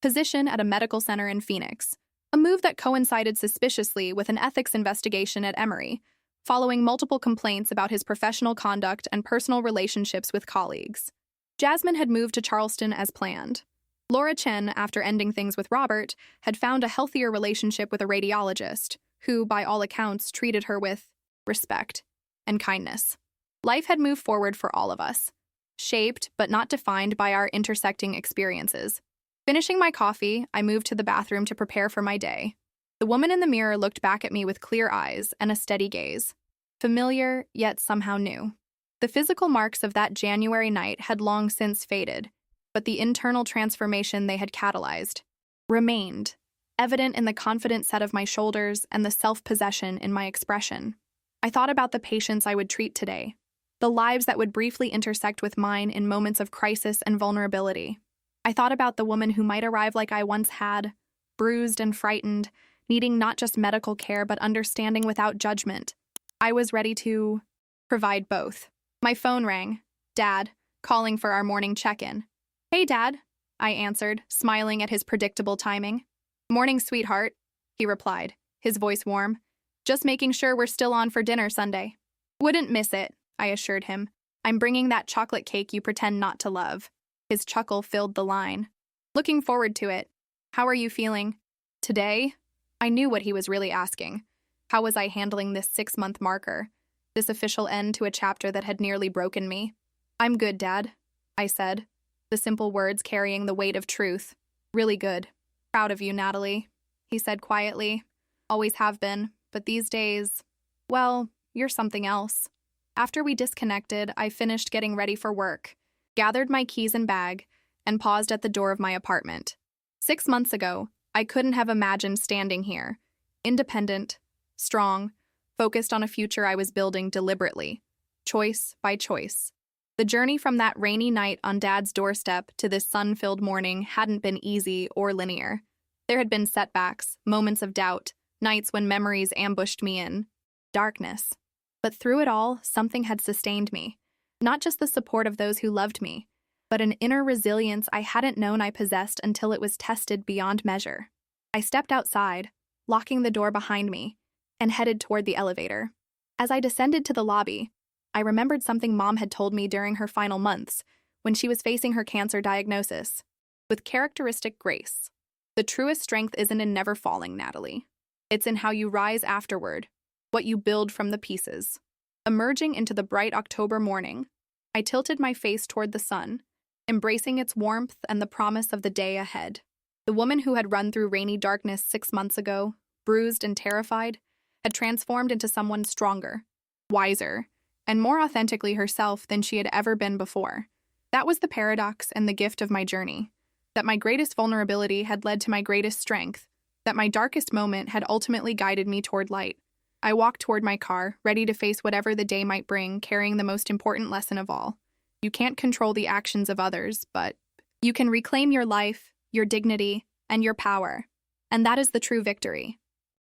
position at a medical center in Phoenix, a move that coincided suspiciously with an ethics investigation at Emory, following multiple complaints about his professional conduct and personal relationships with colleagues. Jasmine had moved to Charleston as planned. Laura Chen, after ending things with Robert, had found a healthier relationship with a radiologist, who, by all accounts, treated her with respect and kindness. Life had moved forward for all of us, shaped but not defined by our intersecting experiences. Finishing my coffee, I moved to the bathroom to prepare for my day. The woman in the mirror looked back at me with clear eyes and a steady gaze. Familiar, yet somehow new. The physical marks of that January night had long since faded, but the internal transformation they had catalyzed remained, evident in the confident set of my shoulders and the self-possession in my expression. I thought about the patients I would treat today, the lives that would briefly intersect with mine in moments of crisis and vulnerability. I thought about the woman who might arrive like I once had, bruised and frightened, needing not just medical care but understanding without judgment. I was ready to provide both. My phone rang. Dad, calling for our morning check-in. "Hey, Dad," I answered, smiling at his predictable timing. "Morning, sweetheart," he replied, his voice warm. "Just making sure we're still on for dinner Sunday." "Wouldn't miss it," I assured him. "I'm bringing that chocolate cake you pretend not to love." His chuckle filled the line. "Looking forward to it. How are you feeling?" "Today?" I knew what he was really asking. How was I handling this 6-month marker? This official end to a chapter that had nearly broken me? "I'm good, Dad," I said, the simple words carrying the weight of truth. "Really good." "Proud of you, Natalie," he said quietly. "Always have been, but these days, well, you're something else." After we disconnected, I finished getting ready for work, gathered my keys and bag, and paused at the door of my apartment. 6 months ago, I couldn't have imagined standing here, independent, strong, focused on a future I was building deliberately, choice by choice. The journey from that rainy night on Dad's doorstep to this sun-filled morning hadn't been easy or linear. There had been setbacks, moments of doubt, nights when memories ambushed me in darkness. But through it all, something had sustained me. Not just the support of those who loved me, but an inner resilience I hadn't known I possessed until it was tested beyond measure. I stepped outside, locking the door behind me, and headed toward the elevator. As I descended to the lobby, I remembered something Mom had told me during her final months, when she was facing her cancer diagnosis. With characteristic grace. "The truest strength isn't in never falling, Natalie. It's in how you rise afterward, what you build from the pieces." Emerging into the bright October morning, I tilted my face toward the sun, embracing its warmth and the promise of the day ahead. The woman who had run through rainy darkness 6 months ago, bruised and terrified, had transformed into someone stronger, wiser, and more authentically herself than she had ever been before. That was the paradox and the gift of my journey. That my greatest vulnerability had led to my greatest strength, that my darkest moment had ultimately guided me toward light. I walked toward my car, ready to face whatever the day might bring, carrying the most important lesson of all. You can't control the actions of others, but you can reclaim your life, your dignity, and your power. And that is the true victory.